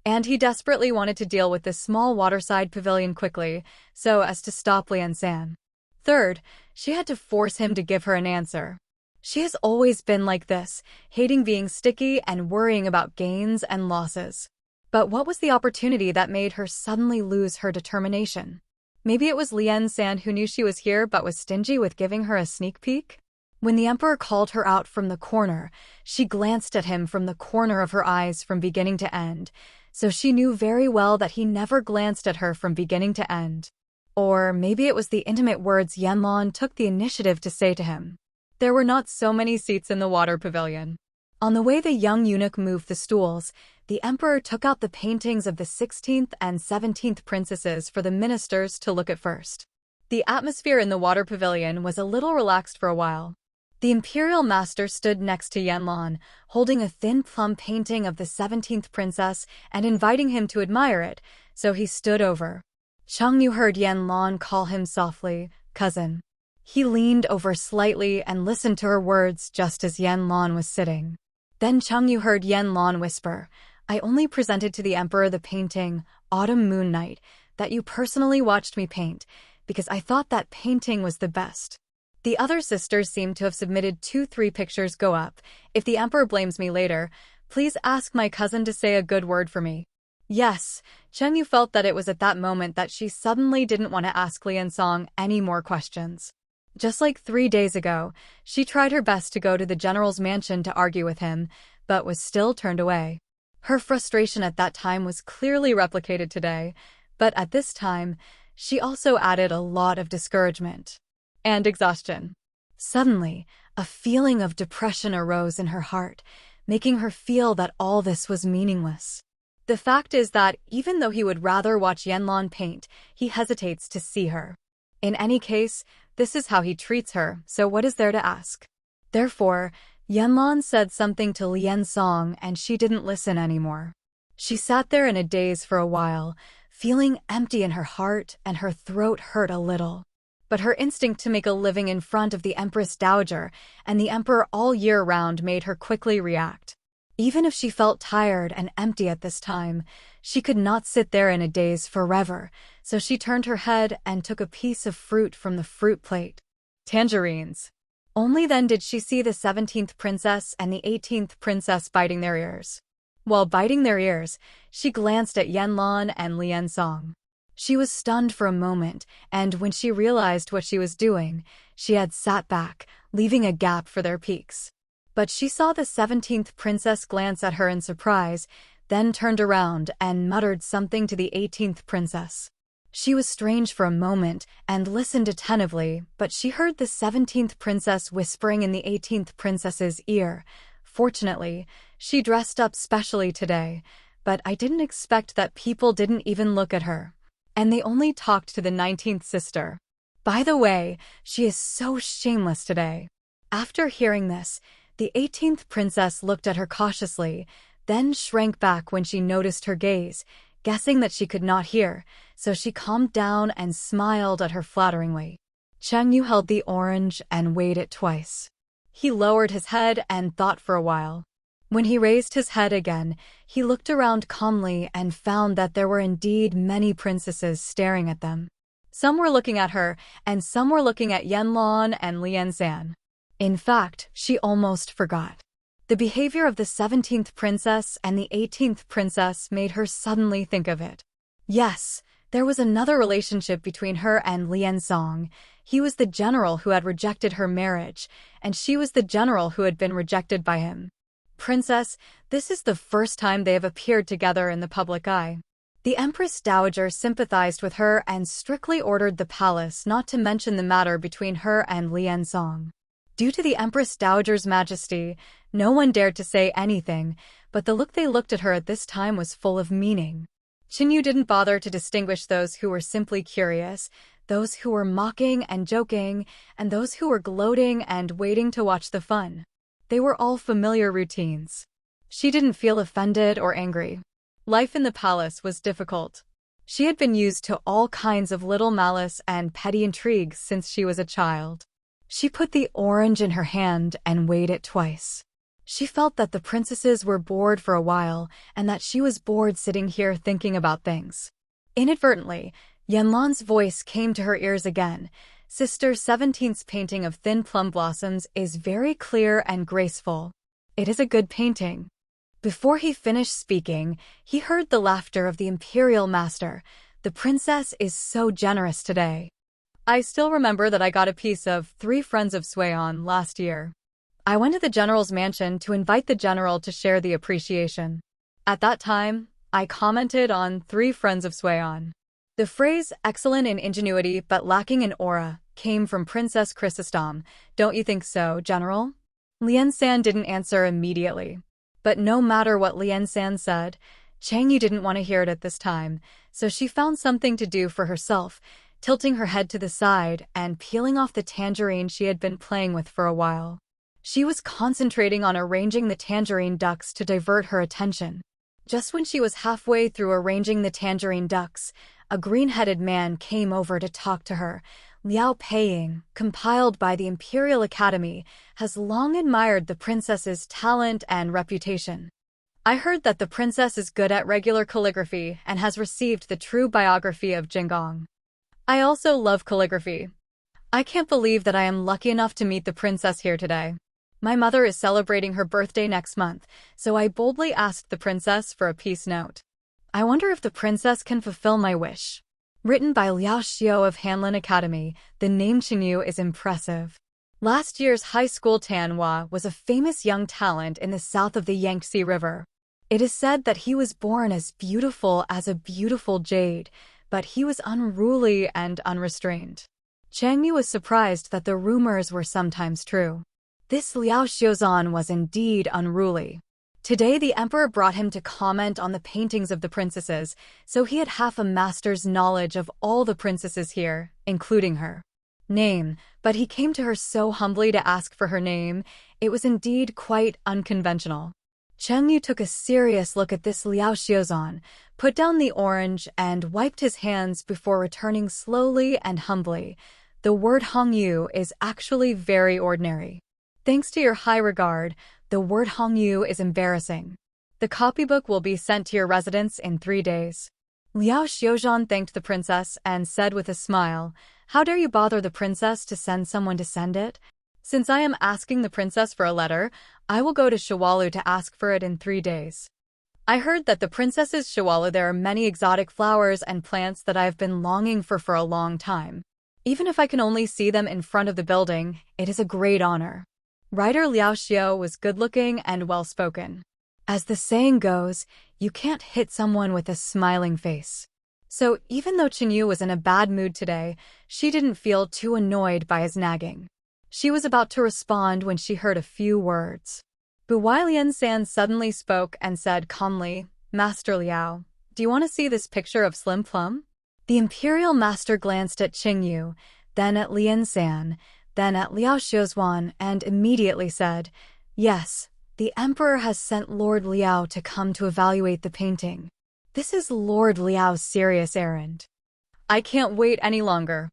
S1: And he desperately wanted to deal with this small waterside pavilion quickly, so as to stop Lian San. Third, she had to force him to give her an answer. She has always been like this, hating being sticky and worrying about gains and losses. But what was the opportunity that made her suddenly lose her determination? Maybe it was Lian San who knew she was here but was stingy with giving her a sneak peek? When the emperor called her out from the corner, she glanced at him from the corner of her eyes from beginning to end, so she knew very well that he never glanced at her from beginning to end. Or maybe it was the intimate words Yanlan took the initiative to say to him. There were not so many seats in the water pavilion. On the way the young eunuch moved the stools, the emperor took out the paintings of the 16th and 17th princesses for the ministers to look at first. The atmosphere in the water pavilion was a little relaxed for a while. The imperial master stood next to Yanlan, holding a thin plum painting of the 17th princess and inviting him to admire it, so he stood over. Chengyu heard Yanlan call him softly, "Cousin." He leaned over slightly and listened to her words just as Yanlan was sitting. Then Chengyu heard Yanlan whisper, "I only presented to the emperor the painting, Autumn Moon Night, that you personally watched me paint, because I thought that painting was the best. The other sisters seem to have submitted 2-3 pictures go up. If the emperor blames me later, please ask my cousin to say a good word for me." Yes, Chengyu felt that it was at that moment that she suddenly didn't want to ask Lian Song any more questions. Just like 3 days ago, she tried her best to go to the general's mansion to argue with him, but was still turned away. Her frustration at that time was clearly replicated today, but at this time, she also added a lot of discouragement and exhaustion. Suddenly, a feeling of depression arose in her heart, making her feel that all this was meaningless. The fact is that even though he would rather watch Yanlan paint, he hesitates to see her. In any case, this is how he treats her, so what is there to ask? Therefore, Yanlan said something to Lian Song and she didn't listen anymore. She sat there in a daze for a while, feeling empty in her heart and her throat hurt a little. But her instinct to make a living in front of the Empress Dowager and the Emperor all year round made her quickly react. Even if she felt tired and empty at this time, she could not sit there in a daze forever, so she turned her head and took a piece of fruit from the fruit plate. Tangerines. Only then did she see the 17th princess and the 18th princess biting their ears. While biting their ears, she glanced at Yanlan and Liansong. She was stunned for a moment, and when she realized what she was doing, she had sat back, leaving a gap for their peaks. But she saw the 17th princess glance at her in surprise, then turned around and muttered something to the 18th princess. She was strange for a moment and listened attentively, but she heard the 17th princess whispering in the 18th princess's ear. Fortunately, she dressed up specially today, but I didn't expect that people didn't even look at her. And they only talked to the 19th sister. By the way, she is so shameless today. After hearing this, the 18th princess looked at her cautiously, then shrank back when she noticed her gaze, guessing that she could not hear, so she calmed down and smiled at her flatteringly. Cheng Yu held the orange and weighed it twice. He lowered his head and thought for a while. When he raised his head again, he looked around calmly and found that there were indeed many princesses staring at them. Some were looking at her, and some were looking at Yanlan and Liansan. In fact, she almost forgot. The behavior of the 17th princess and the 18th princess made her suddenly think of it. Yes, there was another relationship between her and Liansong. He was the general who had rejected her marriage, and she was the general who had been rejected by him. Princess, this is the first time they have appeared together in the public eye. The Empress Dowager sympathized with her and strictly ordered the palace not to mention the matter between her and Liansong. Due to the Empress Dowager's majesty, no one dared to say anything, but the look they looked at her at this time was full of meaning. Qinyu didn't bother to distinguish those who were simply curious, those who were mocking and joking, and those who were gloating and waiting to watch the fun. They were all familiar routines. She didn't feel offended or angry. Life in the palace was difficult. She had been used to all kinds of little malice and petty intrigues since she was a child. She put the orange in her hand and weighed it twice. She felt that the princesses were bored for a while and that she was bored sitting here thinking about things. Inadvertently, Yanlan's voice came to her ears again. Sister 17th's painting of thin plum blossoms is very clear and graceful. It is a good painting. Before he finished speaking, he heard the laughter of the imperial master. The princess is so generous today. I still remember that I got a piece of 3 Friends of Suion last year. I went to the general's mansion to invite the general to share the appreciation. At that time, I commented on 3 Friends of Suion. The phrase, excellent in ingenuity but lacking in aura, came from Princess Chrysostom. Don't you think so, General? Liansan didn't answer immediately. But no matter what Liansan said, Cheng Yu didn't want to hear it at this time, so she found something to do for herself, tilting her head to the side and peeling off the tangerine she had been playing with for a while. She was concentrating on arranging the tangerine ducks to divert her attention. Just when she was halfway through arranging the tangerine ducks, a green-headed man came over to talk to her. Liao Peiying, compiled by the Imperial Academy, has long admired the princess's talent and reputation. I heard that the princess is good at regular calligraphy and has received the true biography of Jinggong. I also love calligraphy. I can't believe that I am lucky enough to meet the princess here today. My mother is celebrating her birthday next month, so I boldly asked the princess for a peace note. I wonder if the princess can fulfill my wish. Written by Liao Xiao of Hanlin Academy, the name Qinyu is impressive. Last year's high school Tanhua was a famous young talent in the south of the Yangtze River. It is said that he was born as beautiful as a beautiful jade, but he was unruly and unrestrained. Cheng Yu was surprised that the rumors were sometimes true. This Liao Xiaozan was indeed unruly. Today the emperor brought him to comment on the paintings of the princesses, so he had half a master's knowledge of all the princesses here, including her name, but he came to her so humbly to ask for her name. It was indeed quite unconventional. Cheng Yu took a serious look at this Liao Xiaozan, put down the orange, and wiped his hands before returning slowly and humbly. The word Hongyu is actually very ordinary. Thanks to your high regard, the word Hongyu is embarrassing. The copybook will be sent to your residence in 3 days. Liao Xiaozhan thanked the princess and said with a smile, How dare you bother the princess to send someone to send it? Since I am asking the princess for a letter, I will go to Shawalu to ask for it in 3 days. I heard that the princess's Shawalu there are many exotic flowers and plants that I have been longing for a long time. Even if I can only see them in front of the building, it is a great honor. Writer Liao Xiao was good-looking and well-spoken. As the saying goes, you can't hit someone with a smiling face. So even though Qingyu was in a bad mood today, she didn't feel too annoyed by his nagging. She was about to respond when she heard a few words. But Lian-san suddenly spoke and said calmly, "Master Liao, do you want to see this picture of Slim Plum?" The imperial master glanced at Qingyu, then at Lian-san, then at Liao Xiaozuan, and immediately said, "Yes, the emperor has sent Lord Liao to come to evaluate the painting. This is Lord Liao's serious errand. I can't wait any longer.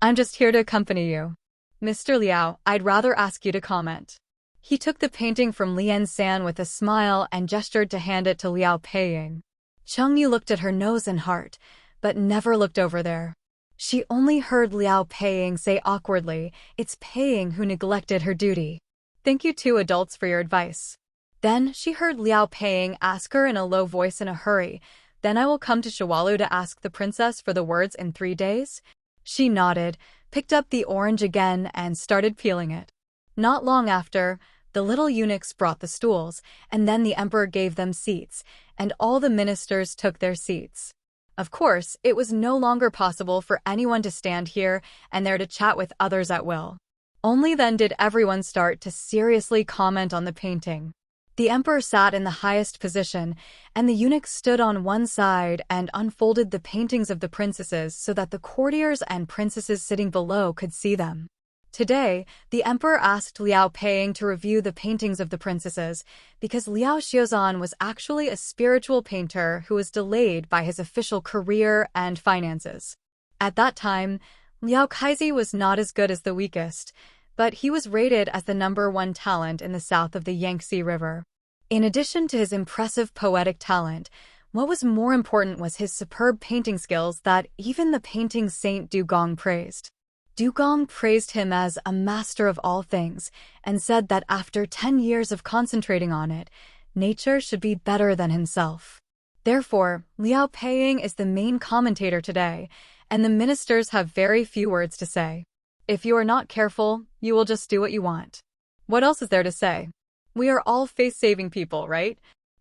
S1: I'm just here to accompany you. Mr. Liao, I'd rather ask you to comment." He took the painting from Lian-san with a smile and gestured to hand it to Liao Peiying. Chengyu looked at her nose and heart, but never looked over there. She only heard Liao Peiying say awkwardly, "It's Peiying who neglected her duty. Thank you two adults for your advice." Then she heard Liao Peiying ask her in a low voice in a hurry, "Then I will come to Shawalu to ask the princess for the words in 3 days?" She nodded, picked up the orange again and started peeling it. Not long after, the little eunuchs brought the stools, and then the emperor gave them seats, and all the ministers took their seats. Of course, it was no longer possible for anyone to stand here and there to chat with others at will. Only then did everyone start to seriously comment on the painting. The emperor sat in the highest position, and the eunuchs stood on one side and unfolded the paintings of the princesses so that the courtiers and princesses sitting below could see them. Today, the emperor asked Liao Peiying to review the paintings of the princesses because Liao Xiaozan was actually a spiritual painter who was delayed by his official career and finances. At that time, Liao Kaizi was not as good as the weakest, but he was rated as the #1 talent in the south of the Yangtze River. In addition to his impressive poetic talent, what was more important was his superb painting skills that even the painting saint Dugong praised. Dugong praised him as a master of all things and said that after 10 years of concentrating on it, nature should be better than himself. Therefore, Liao Peiying is the main commentator today, and the ministers have very few words to say. If you are not careful, you will just do what you want. What else is there to say? We are all face-saving people, right?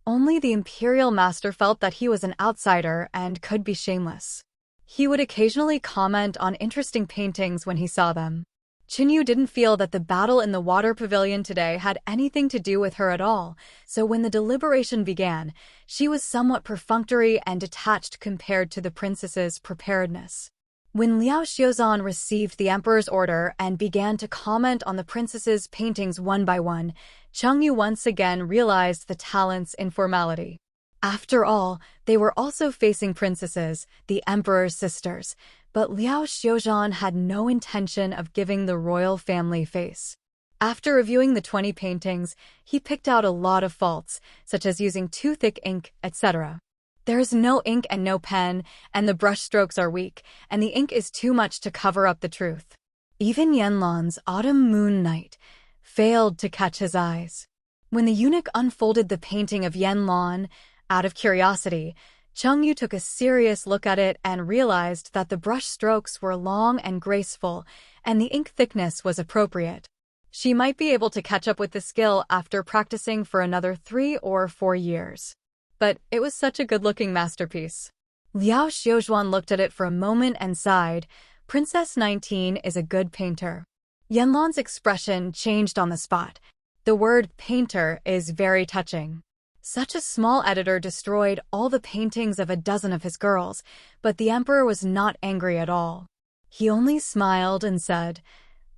S1: Only the imperial master felt that he was an outsider and could be shameless. He would occasionally comment on interesting paintings when he saw them. Qingyu didn't feel that the battle in the water pavilion today had anything to do with her at all, so when the deliberation began, she was somewhat perfunctory and detached compared to the princess's preparedness. When Liao Xiaozan received the emperor's order and began to comment on the princess's paintings one by one, Chengyu once again realized the talent's informality. After all, they were also facing princesses, the emperor's sisters, but Liao Xiaozan had no intention of giving the royal family face. After reviewing the 20 paintings, he picked out a lot of faults, such as using too thick ink, etc. There is no ink and no pen, and the brush strokes are weak, and the ink is too much to cover up the truth. Even Yanlan's Autumn Moon Night failed to catch his eyes. When the eunuch unfolded the painting of Yanlan, out of curiosity, Chengyu took a serious look at it and realized that the brush strokes were long and graceful, and the ink thickness was appropriate. She might be able to catch up with the skill after practicing for another 3 or 4 years. But it was such a good-looking masterpiece. Liao Xiaozhuan looked at it for a moment and sighed. Princess 19 is a good painter. Yanlan's expression changed on the spot. The word painter is very touching. Such a small editor destroyed all the paintings of a dozen of his girls, but the emperor was not angry at all. He only smiled and said,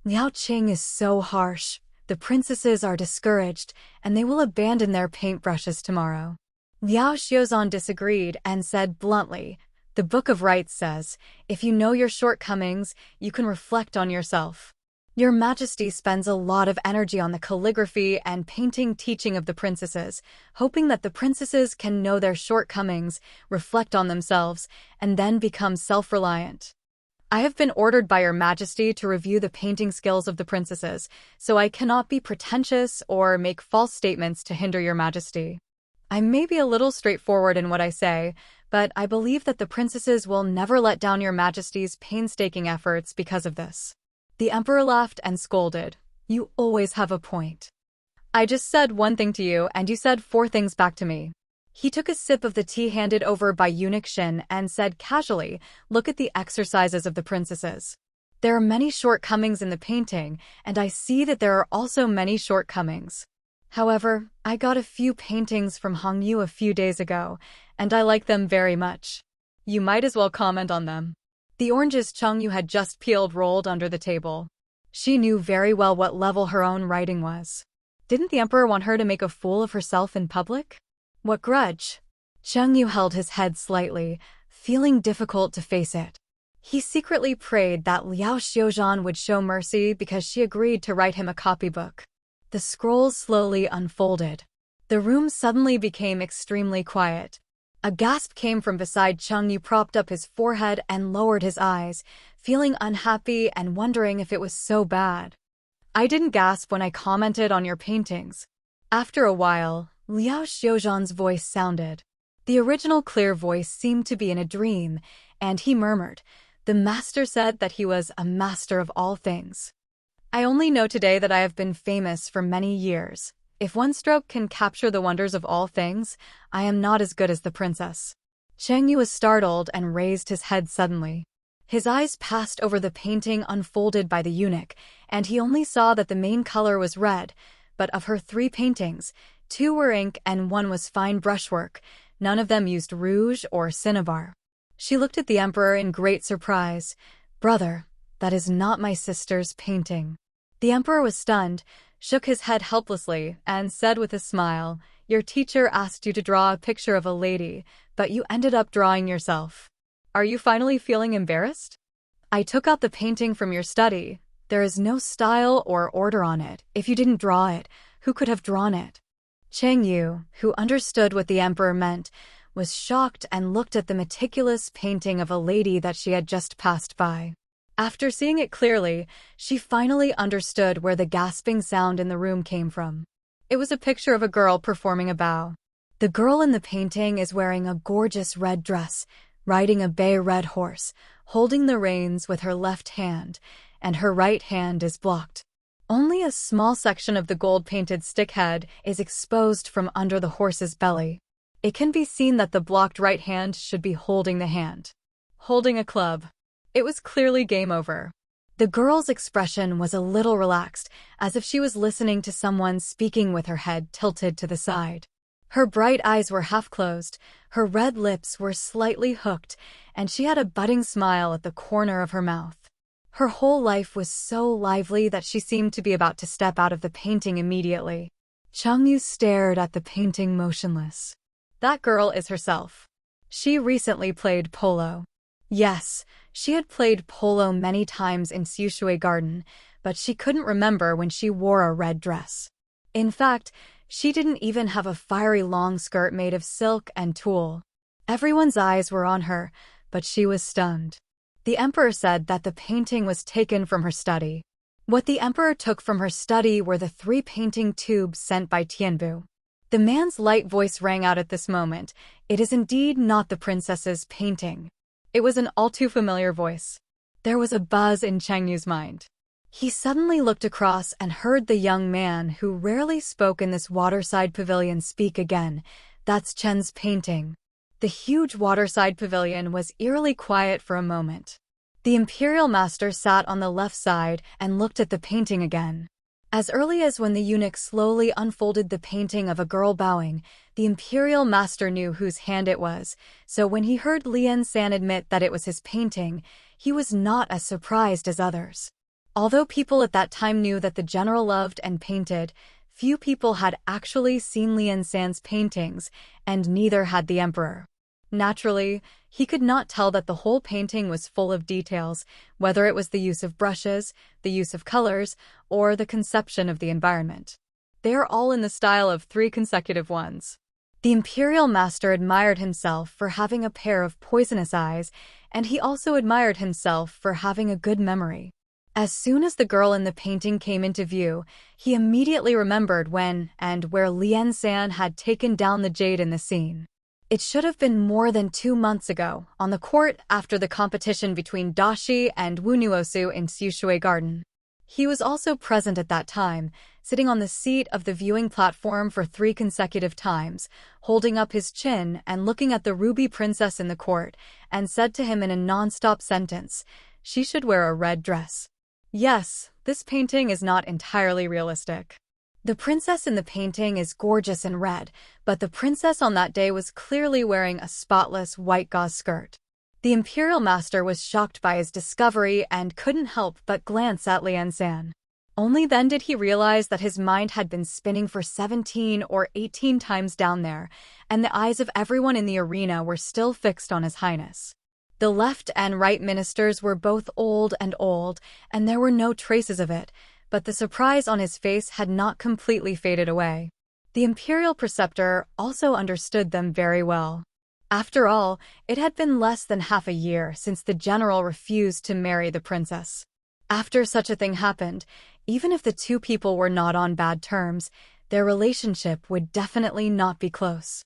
S1: "Liao Qing is so harsh. The princesses are discouraged, and they will abandon their paintbrushes tomorrow." Liao Xiaozan disagreed and said bluntly, "The Book of Rites says, if you know your shortcomings, you can reflect on yourself. Your Majesty spends a lot of energy on the calligraphy and painting teaching of the princesses, hoping that the princesses can know their shortcomings, reflect on themselves, and then become self-reliant. I have been ordered by Your Majesty to review the painting skills of the princesses, so I cannot be pretentious or make false statements to hinder Your Majesty. I may be a little straightforward in what I say, but I believe that the princesses will never let down Your Majesty's painstaking efforts because of this. The emperor laughed and scolded. You always have a point. I just said one thing to you and you said 4 things back to me. He took a sip of the tea handed over by eunuch Shin and said casually, look at the exercises of the princesses. There are many shortcomings in the painting, and I see that there are also many shortcomings. However, I got a few paintings from Hongyu a few days ago, and I like them very much. You might as well comment on them. The oranges Chengyu had just peeled rolled under the table. She knew very well what level her own writing was. Didn't the emperor want her to make a fool of herself in public? What grudge? Chengyu held his head slightly, feeling difficult to face it. He secretly prayed that Liao Xiuzhan would show mercy because she agreed to write him a copybook. The scrolls slowly unfolded. The room suddenly became extremely quiet. A gasp came from beside Chengyu, propped up his forehead and lowered his eyes, feeling unhappy and wondering if it was so bad. I didn't gasp when I commented on your paintings. After a while, Liao Xiuzhan's voice sounded. The original clear voice seemed to be in a dream, and he murmured, the master said that he was a master of all things. I only know today that I have been famous for many years. If one stroke can capture the wonders of all things, I am not as good as the princess. Chengyu was startled and raised his head suddenly. His eyes passed over the painting unfolded by the eunuch, and he only saw that the main color was red, but of her 3 paintings, 2 were ink and 1 was fine brushwork. None of them used rouge or cinnabar. She looked at the emperor in great surprise. Brother, that is not my sister's painting. The emperor was stunned, shook his head helplessly, and said with a smile, your teacher asked you to draw a picture of a lady, but you ended up drawing yourself. Are you finally feeling embarrassed? I took out the painting from your study. There is no style or order on it. If you didn't draw it, who could have drawn it? Chengyu, who understood what the emperor meant, was shocked and looked at the meticulous painting of a lady that she had just passed by. After seeing it clearly, she finally understood where the gasping sound in the room came from. It was a picture of a girl performing a bow. The girl in the painting is wearing a gorgeous red dress, riding a bay red horse, holding the reins with her left hand, and her right hand is blocked. Only a small section of the gold-painted stick head is exposed from under the horse's belly. It can be seen that the blocked right hand should be holding the hand. Holding a club. It was clearly game over. The girl's expression was a little relaxed, as if she was listening to someone speaking with her head tilted to the side. Her bright eyes were half closed, her red lips were slightly hooked, and she had a budding smile at the corner of her mouth. Her whole life was so lively that she seemed to be about to step out of the painting immediately. Chengyu stared at the painting motionless. That girl is herself. She recently played polo. Yes, she had played polo many times in Sushui Garden, but she couldn't remember when she wore a red dress. In fact, she didn't even have a fiery long skirt made of silk and tulle. Everyone's eyes were on her, but she was stunned. The emperor said that the painting was taken from her study. What the emperor took from her study were the 3 painting tubes sent by Tianbu. The man's light voice rang out at this moment. It is indeed not the princess's painting. It was an all too familiar voice. There was a buzz in Chengyu's mind. He suddenly looked across and heard the young man who rarely spoke in this waterside pavilion speak again. That's Chen's painting. The huge waterside pavilion was eerily quiet for a moment. The imperial master sat on the left side and looked at the painting again. As early as when the eunuch slowly unfolded the painting of a girl bowing, the imperial master knew whose hand it was, so when he heard Lian San admit that it was his painting, he was not as surprised as others. Although people at that time knew that the general loved and painted, few people had actually seen Lian San's paintings, and neither had the emperor. Naturally, he could not tell that the whole painting was full of details, whether it was the use of brushes, the use of colors, or the conception of the environment. They are all in the style of 3 consecutive ones. The imperial master admired himself for having a pair of poisonous eyes, and he also admired himself for having a good memory. As soon as the girl in the painting came into view, he immediately remembered when and where Lian San had taken down the jade in the scene. It should have been more than 2 months ago, on the court after the competition between Dashi and Wu Nuosu in Xushui Garden. He was also present at that time, sitting on the seat of the viewing platform for 3 consecutive times, holding up his chin and looking at the ruby princess in the court, and said to him in a non-stop sentence, "She should wear a red dress." Yes, this painting is not entirely realistic. The princess in the painting is gorgeous in red, but the princess on that day was clearly wearing a spotless white gauze skirt. The imperial master was shocked by his discovery and couldn't help but glance at Lian San. Only then did he realize that his mind had been spinning for 17 or 18 times down there, and the eyes of everyone in the arena were still fixed on His Highness. The left and right ministers were both old, and there were no traces of it, but the surprise on his face had not completely faded away. The imperial preceptor also understood them very well. After all, it had been less than half a year since the general refused to marry the princess. After such a thing happened, even if the 2 people were not on bad terms, their relationship would definitely not be close.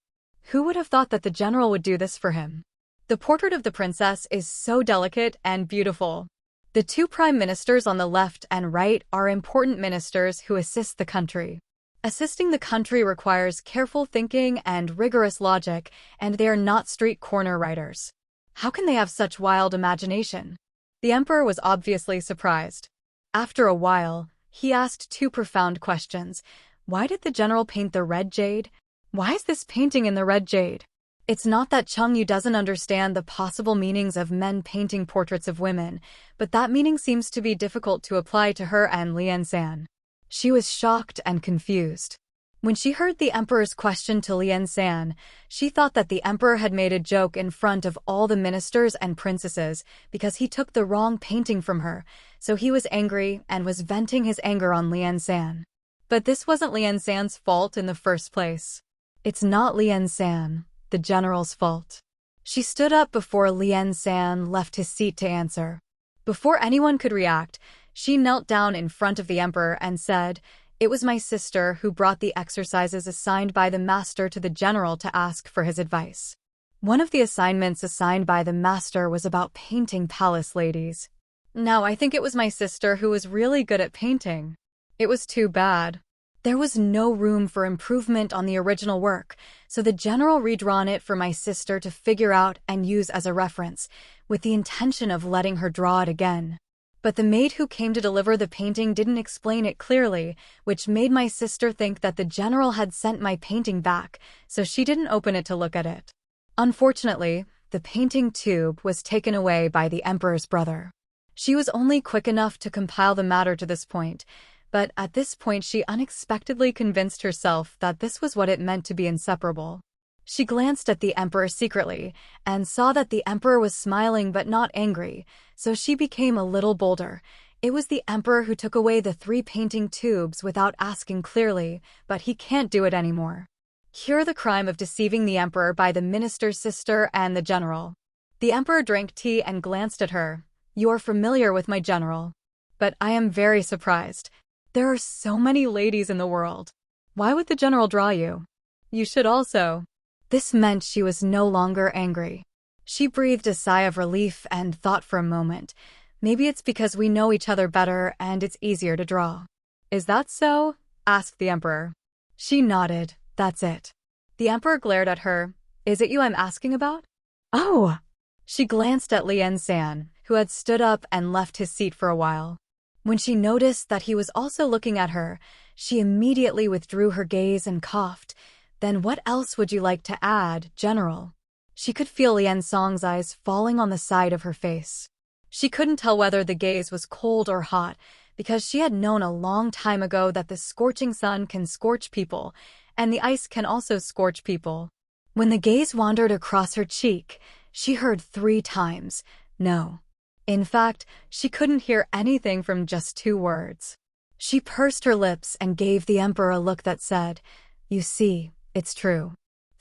S1: Who would have thought that the general would do this for him? The portrait of the princess is so delicate and beautiful. The 2 prime ministers on the left and right are important ministers who assist the country. Assisting the country requires careful thinking and rigorous logic, and they are not street corner writers. How can they have such wild imagination? The emperor was obviously surprised. After a while, he asked 2 profound questions. Why did the general paint the red jade? Why is this painting in the red jade? It's not that Chengyu doesn't understand the possible meanings of men painting portraits of women, but that meaning seems to be difficult to apply to her and Lian San. She was shocked and confused. When she heard the emperor's question to Lian San, she thought that the emperor had made a joke in front of all the ministers and princesses because he took the wrong painting from her, so he was angry and was venting his anger on Lian San. But this wasn't Lian San's fault in the first place. It's not Lian San, the general's fault. She stood up before Lian San left his seat to answer. Before anyone could react, she knelt down in front of the emperor and said, "It was my sister who brought the exercises assigned by the master to the general to ask for his advice. One of the assignments assigned by the master was about painting palace ladies. Now I think it was my sister who was really good at painting. It was too bad. There was no room for improvement on the original work, so the general redrawn it for my sister to figure out and use as a reference, with the intention of letting her draw it again. But the maid who came to deliver the painting didn't explain it clearly, which made my sister think that the general had sent my painting back, so she didn't open it to look at it. Unfortunately, the painting tube was taken away by the emperor's brother. She was only quick enough to compile the matter to this point, but at this point she unexpectedly convinced herself that this was what it meant to be inseparable. She glanced at the emperor secretly and saw that the emperor was smiling but not angry, so she became a little bolder. It was the emperor who took away the 3 painting tubes without asking clearly, but he can't do it anymore. Cure the crime of deceiving the emperor by the minister's sister and the general. The emperor drank tea and glanced at her. "You are familiar with my general. But I am very surprised. There are so many ladies in the world. Why would the general draw you? You should also." This meant she was no longer angry. She breathed a sigh of relief and thought for a moment. Maybe it's because we know each other better and it's easier to draw. "Is that so?" asked the emperor. She nodded. "That's it." The emperor glared at her. "Is it you I'm asking about?" "Oh!" She glanced at Lian San, who had stood up and left his seat for a while. When she noticed that he was also looking at her, she immediately withdrew her gaze and coughed. "Then what else would you like to add, General?" She could feel Lian Song's eyes falling on the side of her face. She couldn't tell whether the gaze was cold or hot, because she had known a long time ago that the scorching sun can scorch people, and the ice can also scorch people. When the gaze wandered across her cheek, she heard 3 times, "No." In fact, she couldn't hear anything from just 2 words. She pursed her lips and gave the emperor a look that said, "You see, it's true."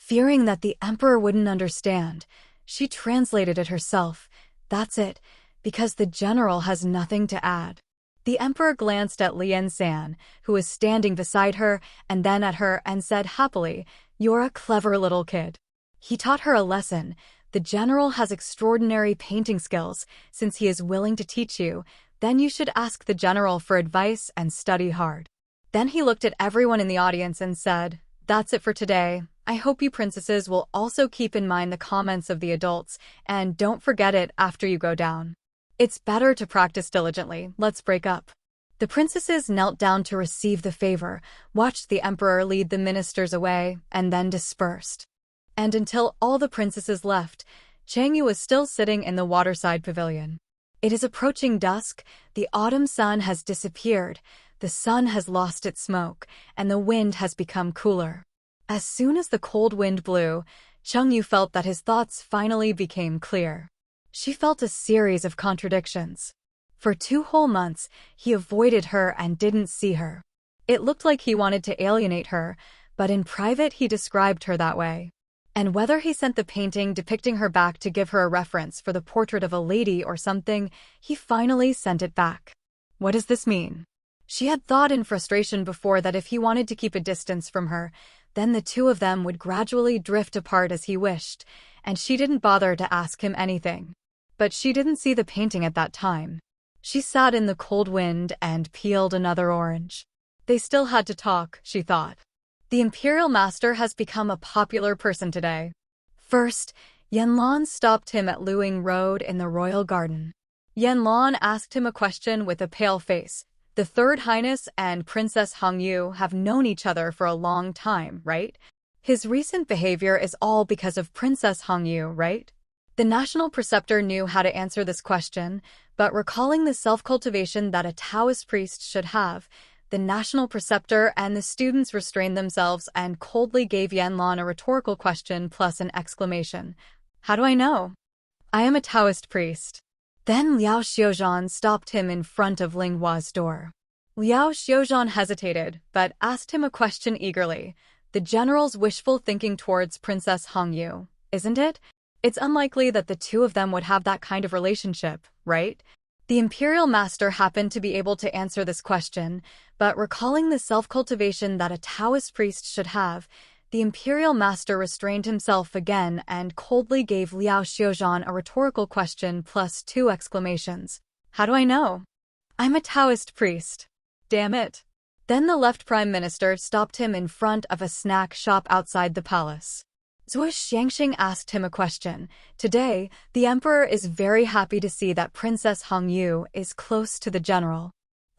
S1: Fearing that the emperor wouldn't understand, she translated it herself. That's it, because the general has nothing to add. The emperor glanced at Lian San, who was standing beside her, and then at her and said happily, "You're a clever little kid." He taught her a lesson. The general has extraordinary painting skills. Since he is willing to teach you, then you should ask the general for advice and study hard. Then he looked at everyone in the audience and said, "That's it for today. I hope you princesses will also keep in mind the comments of the adults, and don't forget it after you go down. It's better to practice diligently. Let's break up." The princesses knelt down to receive the favor, watched the emperor lead the ministers away, and then dispersed. And until all the princesses left, Changyu was still sitting in the waterside pavilion. It is approaching dusk, the autumn sun has disappeared, the sun has lost its smoke, and the wind has become cooler. As soon as the cold wind blew, Changyu felt that his thoughts finally became clear. She felt a series of contradictions. For 2 whole months, he avoided her and didn't see her. It looked like he wanted to alienate her, but in private he described her that way. And whether he sent the painting depicting her back to give her a reference for the portrait of a lady or something, he finally sent it back. What does this mean? She had thought in frustration before that if he wanted to keep a distance from her, then the two of them would gradually drift apart as he wished, and she didn't bother to ask him anything. But she didn't see the painting at that time. She sat in the cold wind and peeled another orange. They still had to talk, she thought. The imperial master has become a popular person today. First, Yanlan stopped him at Luing Road in the royal garden. Yanlan asked him a question with a pale face. The Third Highness and Princess Hongyu have known each other for a long time, right? His recent behavior is all because of Princess Hongyu, right? The national preceptor knew how to answer this question, but recalling the self-cultivation that a Taoist priest should have, the national preceptor and the students restrained themselves and coldly gave Yanlan a rhetorical question plus an exclamation. How do I know? I am a Taoist priest. Then Liao Xiuzhan stopped him in front of Ling Hua's door. Liao Xiuzhan hesitated, but asked him a question eagerly. The general's wishful thinking towards Princess Hongyu, isn't it? It's unlikely that the two of them would have that kind of relationship, right? The imperial master happened to be able to answer this question, but recalling the self-cultivation that a Taoist priest should have, the imperial master restrained himself again and coldly gave Liao Xiuzhan a rhetorical question plus 2 exclamations. How do I know? I'm a Taoist priest. Damn it. Then the left prime minister stopped him in front of a snack shop outside the palace. Zhuo Xiangxing asked him a question. Today, the emperor is very happy to see that Princess Hongyu is close to the general.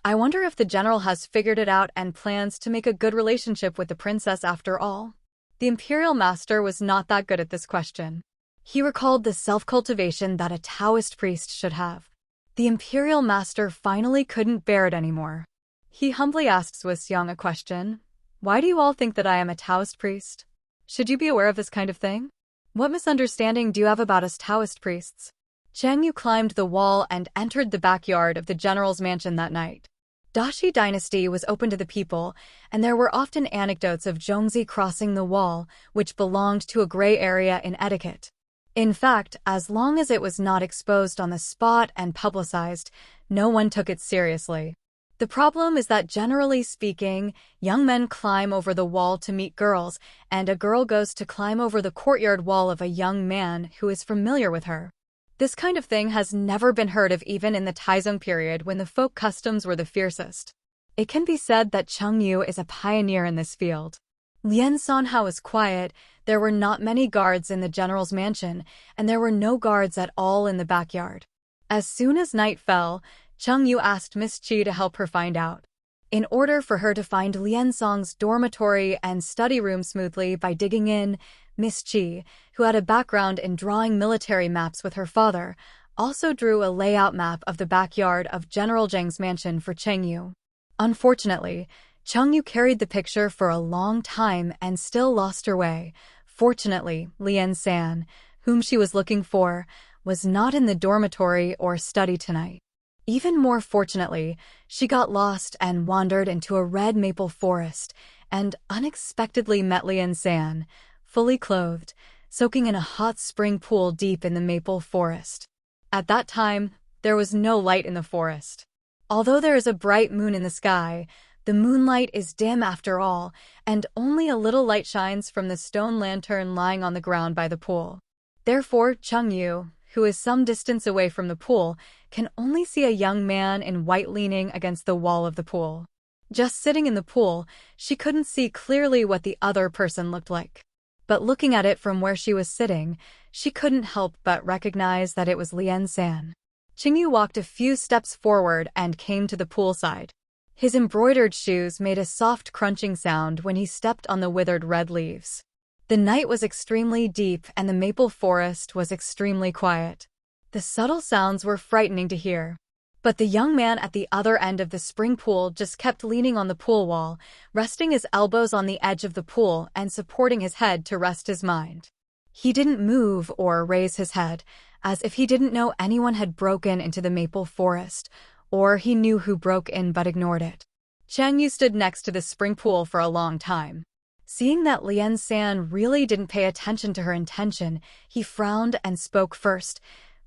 S1: I wonder if the general has figured it out and plans to make a good relationship with the princess after all. The imperial master was not that good at this question. He recalled the self-cultivation that a Taoist priest should have. The imperial master finally couldn't bear it anymore. He humbly asked Zhuo Xiang a question. Why do you all think that I am a Taoist priest? Should you be aware of this kind of thing? What misunderstanding do you have about us Taoist priests? Chang Yu climbed the wall and entered the backyard of the general's mansion that night. Dashi dynasty was open to the people, and there were often anecdotes of Gongzi crossing the wall, which belonged to a gray area in etiquette. In fact, as long as it was not exposed on the spot and publicized, no one took it seriously. The problem is that generally speaking, young men climb over the wall to meet girls, and a girl goes to climb over the courtyard wall of a young man who is familiar with her. This kind of thing has never been heard of even in the Taizong period when the folk customs were the fiercest. It can be said that Cheng Yu is a pioneer in this field. Lian Sanhao was quiet, there were not many guards in the general's mansion, and there were no guards at all in the backyard. As soon as night fell, Cheng Yu asked Miss Qi to help her find out. In order for her to find Lian Song's dormitory and study room smoothly by digging in, Miss Qi, who had a background in drawing military maps with her father, also drew a layout map of the backyard of General Zheng's mansion for Cheng Yu. Unfortunately, Cheng Yu carried the picture for a long time and still lost her way. Fortunately, Lian San, whom she was looking for, was not in the dormitory or study tonight. Even more fortunately, she got lost and wandered into a red maple forest and unexpectedly met Lian San. fully clothed, soaking in a hot spring pool deep in the maple forest. At that time, there was no light in the forest. Although there is a bright moon in the sky, the moonlight is dim after all, and only a little light shines from the stone lantern lying on the ground by the pool. Therefore, Chengyu, who is some distance away from the pool, can only see a young man in white leaning against the wall of the pool. Just sitting in the pool, she couldn't see clearly what the other person looked like. But looking at it from where she was sitting, she couldn't help but recognize that it was Lian San. Chengyu walked a few steps forward and came to the poolside. His embroidered shoes made a soft crunching sound when he stepped on the withered red leaves. The night was extremely deep and the maple forest was extremely quiet. The subtle sounds were frightening to hear. But the young man at the other end of the spring pool just kept leaning on the pool wall, resting his elbows on the edge of the pool and supporting his head to rest his mind. He didn't move or raise his head, as if he didn't know anyone had broken into the maple forest, or he knew who broke in but ignored it. Chengyu stood next to the spring pool for a long time. Seeing that Lian San really didn't pay attention to her intention, he frowned and spoke first.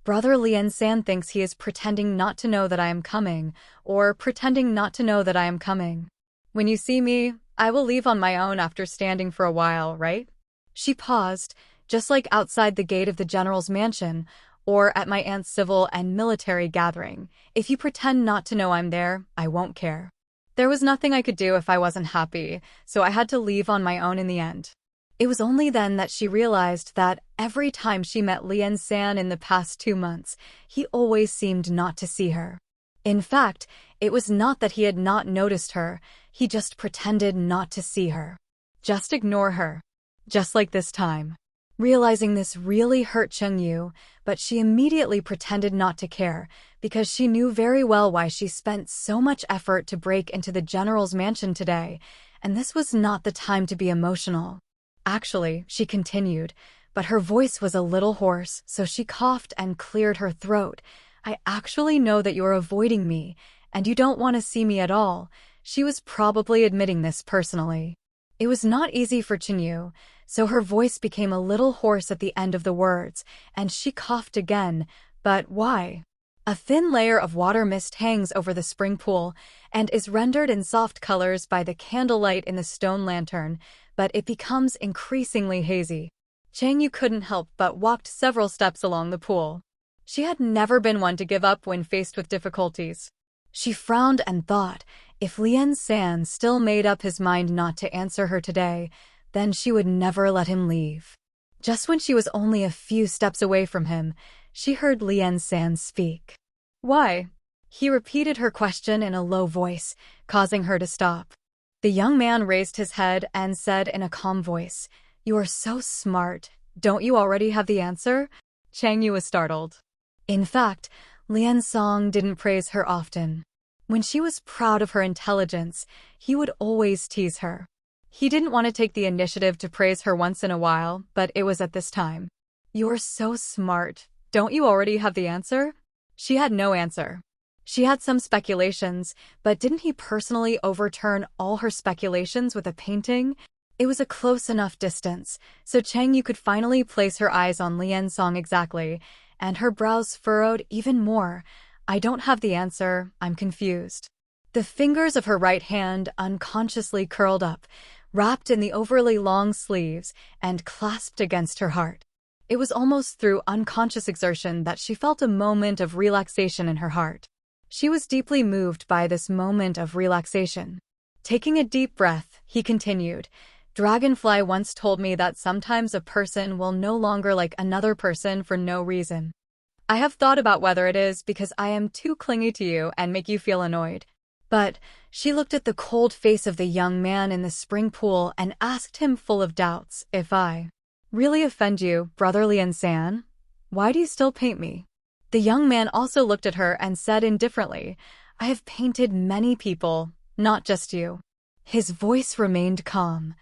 S1: Brother Lian San thinks he is pretending not to know that I am coming, or pretending not to know that I am coming. When you see me, I will leave on my own after standing for a while, right? She paused, just like outside the gate of the general's mansion, or at my aunt's civil and military gathering. If you pretend not to know I'm there, I won't care. There was nothing I could do if I wasn't happy, so I had to leave on my own in the end. It was only then that she realized that every time she met Lian San in the past 2 months, he always seemed not to see her. In fact, it was not that he had not noticed her, he just pretended not to see her. Just ignore her. Just like this time. Realizing this really hurt Chengyu, but she immediately pretended not to care, because she knew very well why she spent so much effort to break into the general's mansion today, and this was not the time to be emotional. Actually, she continued, but her voice was a little hoarse, so she coughed and cleared her throat. I actually know that you're avoiding me, and you don't want to see me at all. She was probably admitting this personally. It was not easy for Chengyu, so her voice became a little hoarse at the end of the words, and she coughed again. But why? A thin layer of water mist hangs over the spring pool, and is rendered in soft colors by the candlelight in the stone lantern, but it becomes increasingly hazy. Chengyu couldn't help but walked several steps along the pool. She had never been one to give up when faced with difficulties. She frowned and thought, if Lian San still made up his mind not to answer her today, then she would never let him leave. Just when she was only a few steps away from him, she heard Lian San speak. Why? He repeated her question in a low voice, causing her to stop. The young man raised his head and said in a calm voice, You are so smart. Don't you already have the answer? Chengyu was startled. In fact, Lian Song didn't praise her often. When she was proud of her intelligence, he would always tease her. He didn't want to take the initiative to praise her once in a while, but it was at this time. You're so smart. Don't you already have the answer? She had no answer. She had some speculations, but didn't he personally overturn all her speculations with a painting? It was a close enough distance, so Chengyu could finally place her eyes on Lian Song exactly, and her brows furrowed even more. I don't have the answer, I'm confused. The fingers of her right hand unconsciously curled up, wrapped in the overly long sleeves, and clasped against her heart. It was almost through unconscious exertion that she felt a moment of relaxation in her heart. She was deeply moved by this moment of relaxation. Taking a deep breath, he continued, Dragonfly once told me that sometimes a person will no longer like another person for no reason. I have thought about whether it is because I am too clingy to you and make you feel annoyed. But she looked at the cold face of the young man in the spring pool and asked him full of doubts, If I really offend you, Brother Lian San? Why do you still paint me? The young man also looked at her and said indifferently, I have painted many people, not just you. His voice remained calm.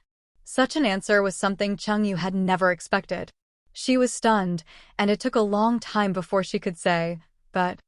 S1: Such an answer was something Chengyu had never expected. She was stunned, and it took a long time before she could say, but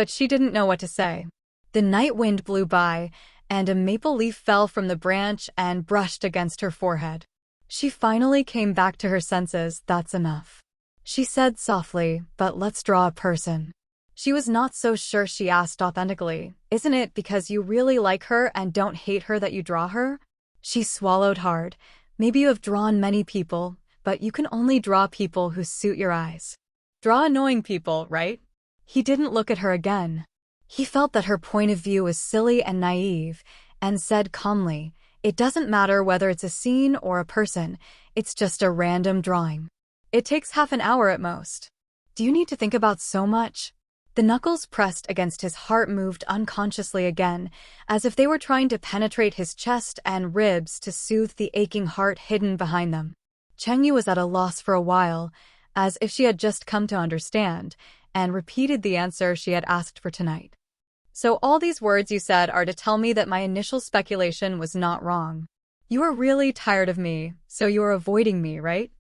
S1: she didn't know what to say. The night wind blew by, and a maple leaf fell from the branch and brushed against her forehead. She finally came back to her senses. That's enough, she said softly, but let's draw a person. She was not so sure. She asked authentically, isn't it because you really like her and don't hate her that you draw her? She swallowed hard. Maybe you have drawn many people, but you can only draw people who suit your eyes. Draw annoying people, right? He didn't look at her again. He felt that her point of view was silly and naive, and said calmly, it doesn't matter whether it's a scene or a person, it's just a random drawing. It takes half an hour at most. Do you need to think about so much? The knuckles pressed against his heart moved unconsciously again, as if they were trying to penetrate his chest and ribs to soothe the aching heart hidden behind them. Chengyu was at a loss for a while, as if she had just come to understand, and repeated the answer she had asked for tonight. So all these words you said are to tell me that my initial speculation was not wrong. You are really tired of me, so you are avoiding me, right?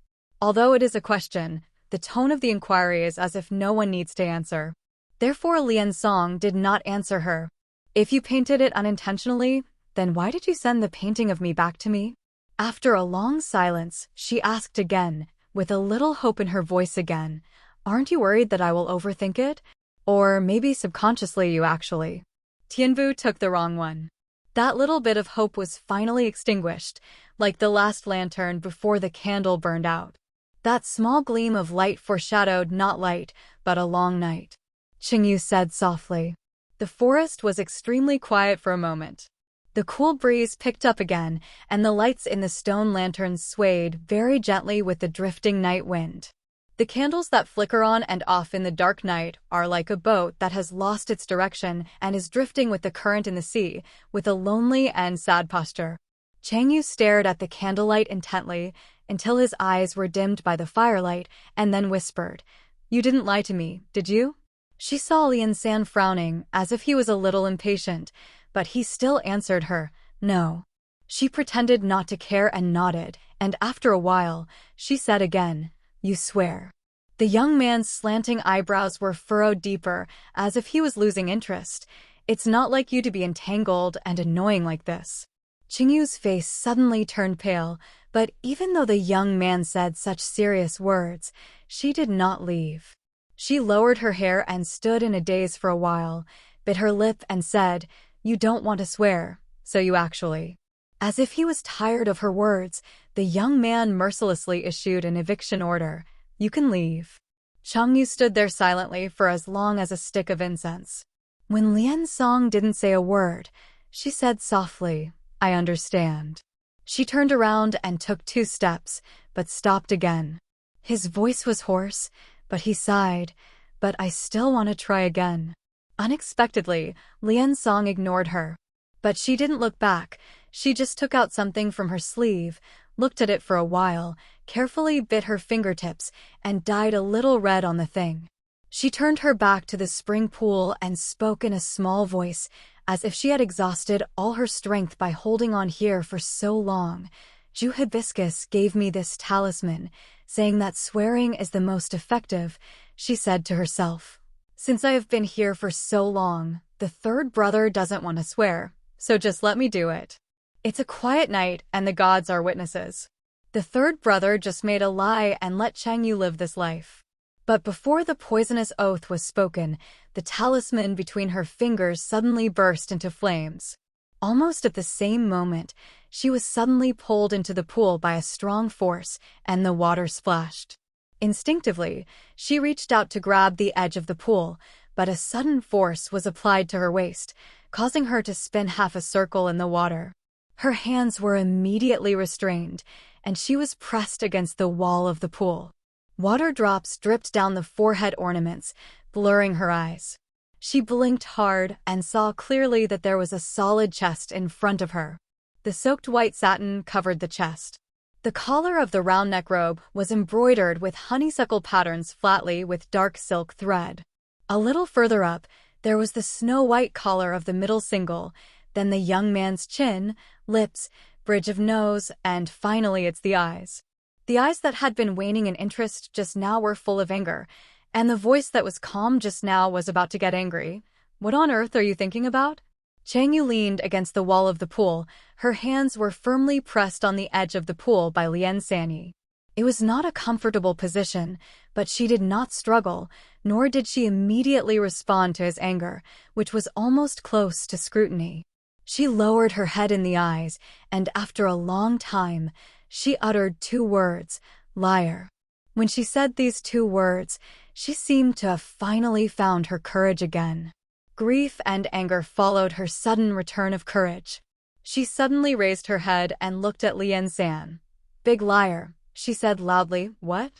S1: Although it is a question, the tone of the inquiry is as if no one needs to answer. Therefore Lian Song did not answer her. If you painted it unintentionally, then why did you send the painting of me back to me? After a long silence, she asked again, with a little hope in her voice again, aren't you worried that I will overthink it? Or maybe subconsciously you actually. Tianfu took the wrong one. That little bit of hope was finally extinguished, like the last lantern before the candle burned out. That small gleam of light foreshadowed not light, but a long night. Qingyu said softly. The forest was extremely quiet for a moment. The cool breeze picked up again, and the lights in the stone lanterns swayed very gently with the drifting night wind. The candles that flicker on and off in the dark night are like a boat that has lost its direction and is drifting with the current in the sea, with a lonely and sad posture. Changyu stared at the candlelight intently until his eyes were dimmed by the firelight, and then whispered, "You didn't lie to me, did you?" She saw Lian San frowning, as if he was a little impatient, but he still answered her, "No." She pretended not to care and nodded, and after a while, she said again, "You swear?" The young man's slanting eyebrows were furrowed deeper, as if he was losing interest. "It's not like you to be entangled and annoying like this." Qingyu's face suddenly turned pale, but even though the young man said such serious words, she did not leave. She lowered her hair and stood in a daze for a while, bit her lip and said, "You don't want to swear, so you actually..." As if he was tired of her words, the young man mercilessly issued an eviction order. "You can leave." Changyu stood there silently for as long as a stick of incense. When Lian Song didn't say a word, she said softly, "I understand." She turned around and took 2 steps, but stopped again. His voice was hoarse, but he sighed, "But I still want to try again." Unexpectedly, Lian Song ignored her. But she didn't look back. She just took out something from her sleeve, looked at it for a while, carefully bit her fingertips, and dyed a little red on the thing. She turned her back to the spring pool and spoke in a small voice, as if she had exhausted all her strength by holding on here for so long. "Ju Hibiscus gave me this talisman, saying that swearing is the most effective," she said to herself. "Since I have been here for so long, the third brother doesn't want to swear, so just let me do it. It's a quiet night and the gods are witnesses. The third brother just made a lie and let Changyu live this life." But before the poisonous oath was spoken, the talisman between her fingers suddenly burst into flames. Almost at the same moment, she was suddenly pulled into the pool by a strong force, and the water splashed. Instinctively, she reached out to grab the edge of the pool, but a sudden force was applied to her waist, causing her to spin half a circle in the water. Her hands were immediately restrained, and she was pressed against the wall of the pool. Water drops dripped down the forehead ornaments, blurring her eyes. She blinked hard and saw clearly that there was a solid chest in front of her. The soaked white satin covered the chest. The collar of the round neck robe was embroidered with honeysuckle patterns flatly with dark silk thread. A little further up, there was the snow-white collar of the middle single, then the young man's chin, lips, bridge of nose, and finally it's the eyes. The eyes that had been waning in interest just now were full of anger, and the voice that was calm just now was about to get angry. "What on earth are you thinking about?" Changyu leaned against the wall of the pool. Her hands were firmly pressed on the edge of the pool by Lian Sanyi. It was not a comfortable position, but she did not struggle, nor did she immediately respond to his anger, which was almost close to scrutiny. She lowered her head in the eyes, and after a long time, she uttered 2 words, liar. When she said these 2 words, she seemed to have finally found her courage again. Grief and anger followed her sudden return of courage. She suddenly raised her head and looked at Lian San. Big liar, she said loudly. What?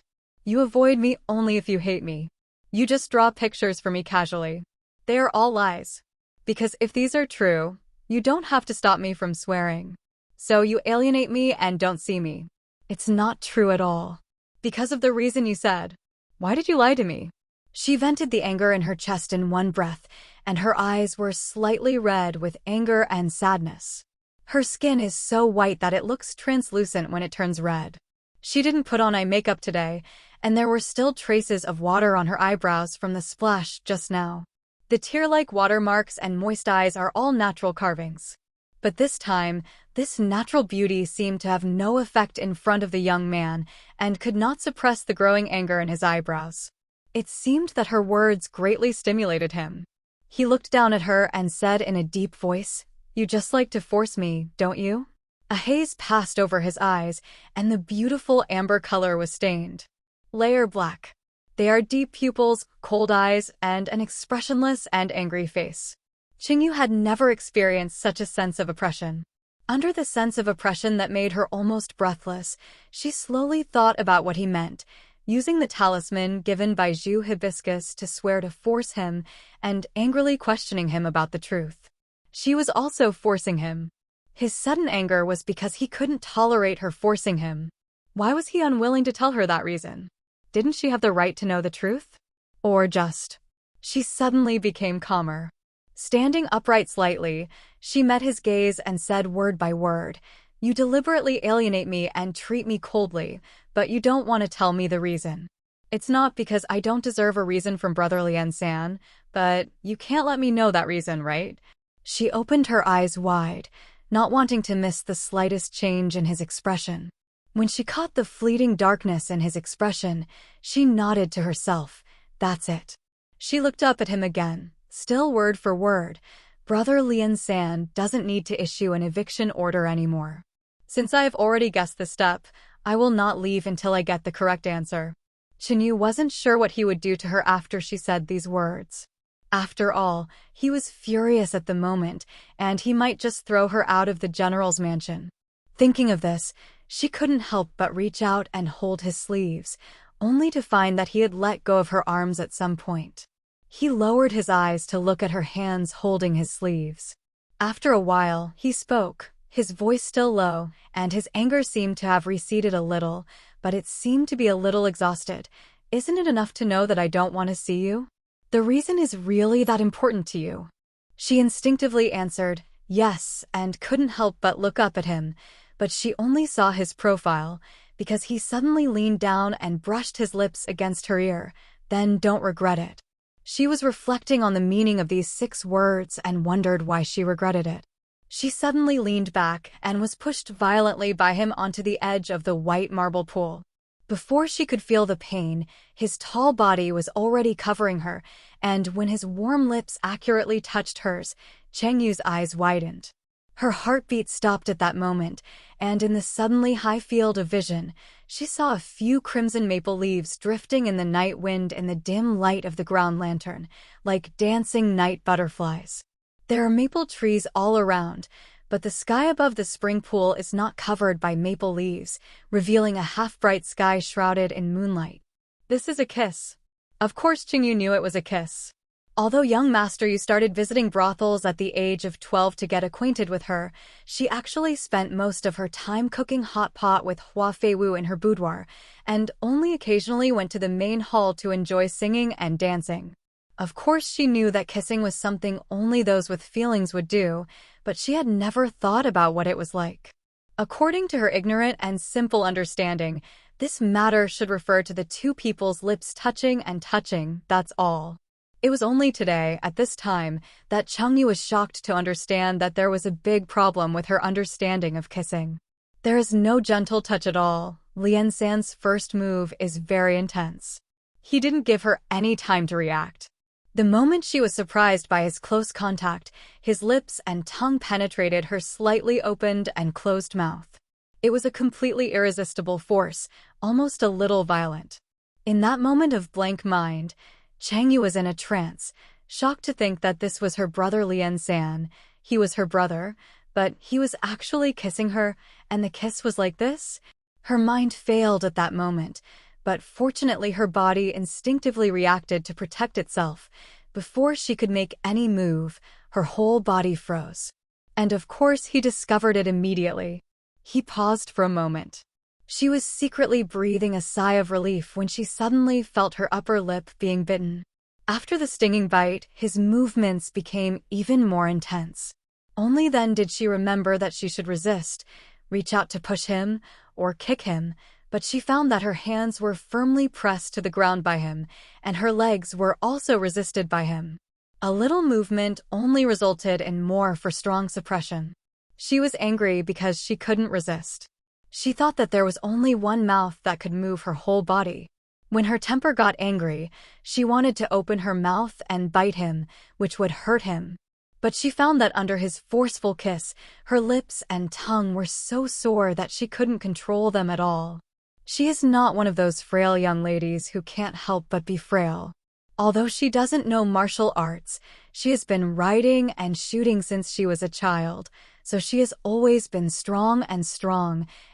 S1: You avoid me only if you hate me. You just draw pictures for me casually. They are all lies. Because if these are true, you don't have to stop me from swearing. So you alienate me and don't see me. It's not true at all. Because of the reason you said. Why did you lie to me? She vented the anger in her chest in one breath, and her eyes were slightly red with anger and sadness. Her skin is so white that it looks translucent when it turns red. She didn't put on eye makeup today, and there were still traces of water on her eyebrows from the splash just now. The tear-like watermarks and moist eyes are all natural carvings. But this time, this natural beauty seemed to have no effect in front of the young man and could not suppress the growing anger in his eyebrows. It seemed that her words greatly stimulated him. He looked down at her and said in a deep voice, You just like to force me, don't you? A haze passed over his eyes, and the beautiful amber color was stained. Layer black. They are deep pupils, cold eyes, and an expressionless and angry face. Qingyu had never experienced such a sense of oppression. Under the sense of oppression that made her almost breathless, she slowly thought about what he meant, using the talisman given by Zhu Hibiscus to swear to force him and angrily questioning him about the truth. She was also forcing him. His sudden anger was because he couldn't tolerate her forcing him. Why was he unwilling to tell her that reason? Didn't she have the right to know the truth? Or just... She suddenly became calmer. Standing upright slightly, she met his gaze and said word by word, You deliberately alienate me and treat me coldly, but you don't want to tell me the reason. It's not because I don't deserve a reason from Brother Lian San, but you can't let me know that reason, right? She opened her eyes wide, not wanting to miss the slightest change in his expression. When she caught the fleeting darkness in his expression, she nodded to herself. That's it. She looked up at him again, still word for word. Brother Lian San doesn't need to issue an eviction order anymore. Since I have already guessed the step, I will not leave until I get the correct answer. Qingyu wasn't sure what he would do to her after she said these words. After all, he was furious at the moment, and he might just throw her out of the general's mansion. Thinking of this, she couldn't help but reach out and hold his sleeves, only to find that he had let go of her arms at some point. He lowered his eyes to look at her hands holding his sleeves. After a while, he spoke, his voice still low, and his anger seemed to have receded a little, but it seemed to be a little exhausted. Isn't it enough to know that I don't want to see you? The reason is really that important to you? She instinctively answered, yes, and couldn't help but look up at him, but she only saw his profile, because he suddenly leaned down and brushed his lips against her ear. Then don't regret it. She was reflecting on the meaning of these 6 words and wondered why she regretted it. She suddenly leaned back and was pushed violently by him onto the edge of the white marble pool. Before she could feel the pain, his tall body was already covering her, and when his warm lips accurately touched hers, Chengyu's eyes widened. Her heartbeat stopped at that moment, and in the suddenly high field of vision, she saw a few crimson maple leaves drifting in the night wind in the dim light of the ground lantern, like dancing night butterflies. There are maple trees all around, but the sky above the spring pool is not covered by maple leaves, revealing a half-bright sky shrouded in moonlight. This is a kiss. Of course Qingyu knew it was a kiss. Although young Master Yu started visiting brothels at the age of 12 to get acquainted with her, she actually spent most of her time cooking hot pot with Hua Feiwu in her boudoir, and only occasionally went to the main hall to enjoy singing and dancing. Of course she knew that kissing was something only those with feelings would do, but she had never thought about what it was like. According to her ignorant and simple understanding, this matter should refer to the 2 people's lips touching and touching, that's all. It was only today, at this time, that Tangqi was shocked to understand that there was a big problem with her understanding of kissing. There is no gentle touch at all. Lian San's first move is very intense. He didn't give her any time to react. The moment she was surprised by his close contact, his lips and tongue penetrated her slightly opened and closed mouth. It was a completely irresistible force, almost a little violent. In that moment of blank mind, Tangqi was in a trance, shocked to think that this was her brother Lian San. He was her brother, but he was actually kissing her, and the kiss was like this? Her mind failed at that moment, but fortunately her body instinctively reacted to protect itself. Before she could make any move, her whole body froze. And of course he discovered it immediately. He paused for a moment. She was secretly breathing a sigh of relief when she suddenly felt her upper lip being bitten. After the stinging bite, his movements became even more intense. Only then did she remember that she should resist, reach out to push him, or kick him, but she found that her hands were firmly pressed to the ground by him, and her legs were also resisted by him. A little movement only resulted in more for strong suppression. She was angry because she couldn't resist. She thought that there was only one mouth that could move her whole body. When her temper got angry, she wanted to open her mouth and bite him, which would hurt him. But she found that under his forceful kiss, her lips and tongue were so sore that she couldn't control them at all. She is not one of those frail young ladies who can't help but be frail. Although she doesn't know martial arts, she has been riding and shooting since she was a child, so she has always been strong,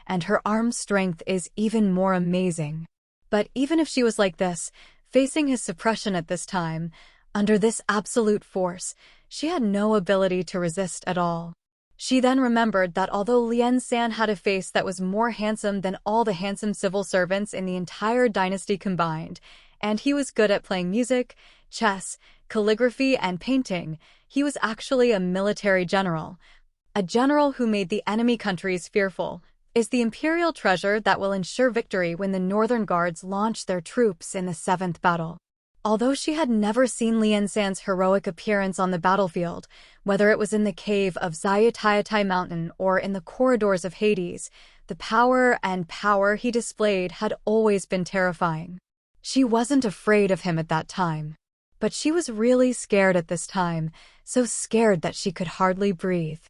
S1: and her arm strength is even more amazing. But even if she was like this, facing his suppression at this time, under this absolute force, she had no ability to resist at all. She then remembered that although Lian San had a face that was more handsome than all the handsome civil servants in the entire dynasty combined, and he was good at playing music, chess, calligraphy, and painting, he was actually a military general. A general who made the enemy countries fearful, is the imperial treasure that will ensure victory when the Northern Guards launch their troops in the 7th battle. Although she had never seen Lian San's heroic appearance on the battlefield, whether it was in the cave of Zayatayatai Mountain or in the corridors of Hades, the power he displayed had always been terrifying. She wasn't afraid of him at that time. But she was really scared at this time, so scared that she could hardly breathe.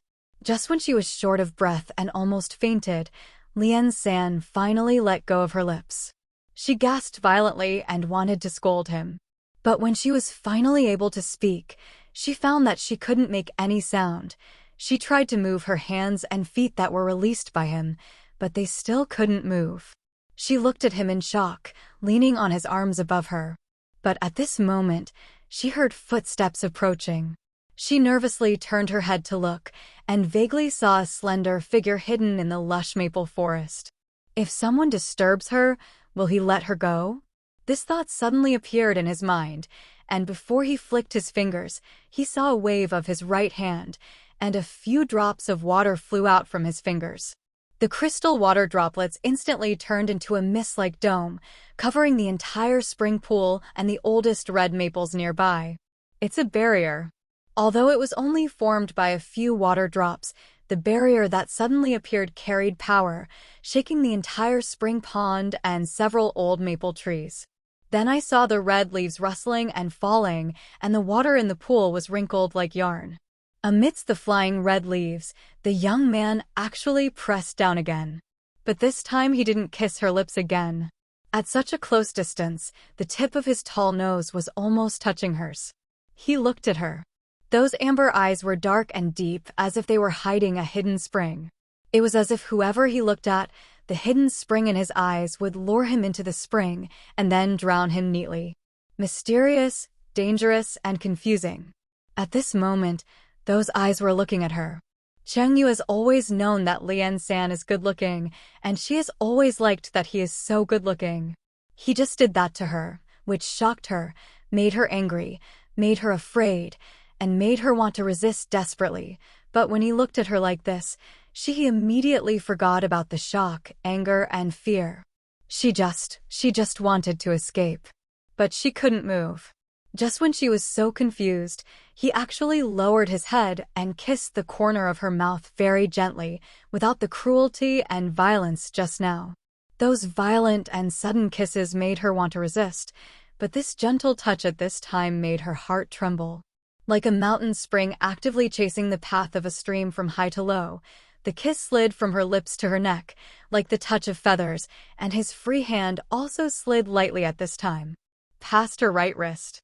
S1: Just when she was short of breath and almost fainted, Lian San finally let go of her lips. She gasped violently and wanted to scold him. But when she was finally able to speak, she found that she couldn't make any sound. She tried to move her hands and feet that were released by him, but they still couldn't move. She looked at him in shock, leaning on his arms above her. But at this moment, she heard footsteps approaching. She nervously turned her head to look, and vaguely saw a slender figure hidden in the lush maple forest. If someone disturbs her, will he let her go? This thought suddenly appeared in his mind, and before he flicked his fingers, he saw a wave of his right hand, and a few drops of water flew out from his fingers. The crystal water droplets instantly turned into a mist-like dome, covering the entire spring pool and the oldest red maples nearby. It's a barrier. Although it was only formed by a few water drops, the barrier that suddenly appeared carried power, shaking the entire spring pond and several old maple trees. Then I saw the red leaves rustling and falling, and the water in the pool was wrinkled like yarn. Amidst the flying red leaves, the young man actually pressed down again. But this time he didn't kiss her lips again. At such a close distance, the tip of his tall nose was almost touching hers. He looked at her. Those amber eyes were dark and deep, as if they were hiding a hidden spring. It was as if whoever he looked at, the hidden spring in his eyes would lure him into the spring and then drown him neatly. Mysterious, dangerous, and confusing. At this moment, those eyes were looking at her. Tangqi has always known that Lian San is good-looking, and she has always liked that he is so good-looking. He just did that to her, which shocked her, made her angry, made her afraid, and made her want to resist desperately. But when he looked at her like this, she immediately forgot about the shock, anger, and fear. She just wanted to escape. But she couldn't move. Just when she was so confused, he actually lowered his head and kissed the corner of her mouth very gently, without the cruelty and violence just now. Those violent and sudden kisses made her want to resist, but this gentle touch at this time made her heart tremble. Like a mountain spring actively chasing the path of a stream from high to low, the kiss slid from her lips to her neck, like the touch of feathers, and his free hand also slid lightly at this time, past her right wrist.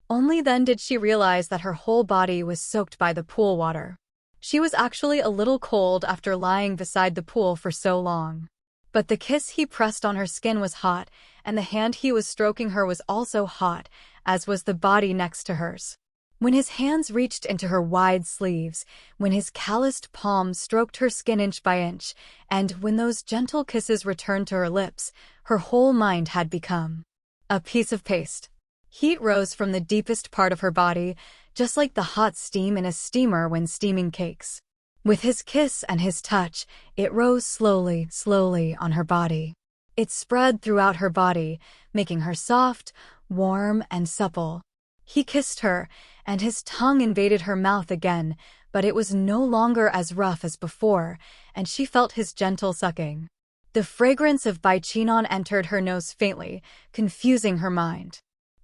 S1: Only then did she realize that her whole body was soaked by the pool water. She was actually a little cold after lying beside the pool for so long. But the kiss he pressed on her skin was hot, and the hand he was stroking her was also hot, as was the body next to hers. When his hands reached into her wide sleeves, when his calloused palms stroked her skin inch by inch, and when those gentle kisses returned to her lips, her whole mind had become a piece of paste. Heat rose from the deepest part of her body, just like the hot steam in a steamer when steaming cakes. With his kiss and his touch, it rose slowly, slowly on her body. It spread throughout her body, making her soft, warm, and supple. He kissed her, and his tongue invaded her mouth again, but it was no longer as rough as before, and she felt his gentle sucking. The fragrance of bichinon entered her nose faintly, confusing her mind.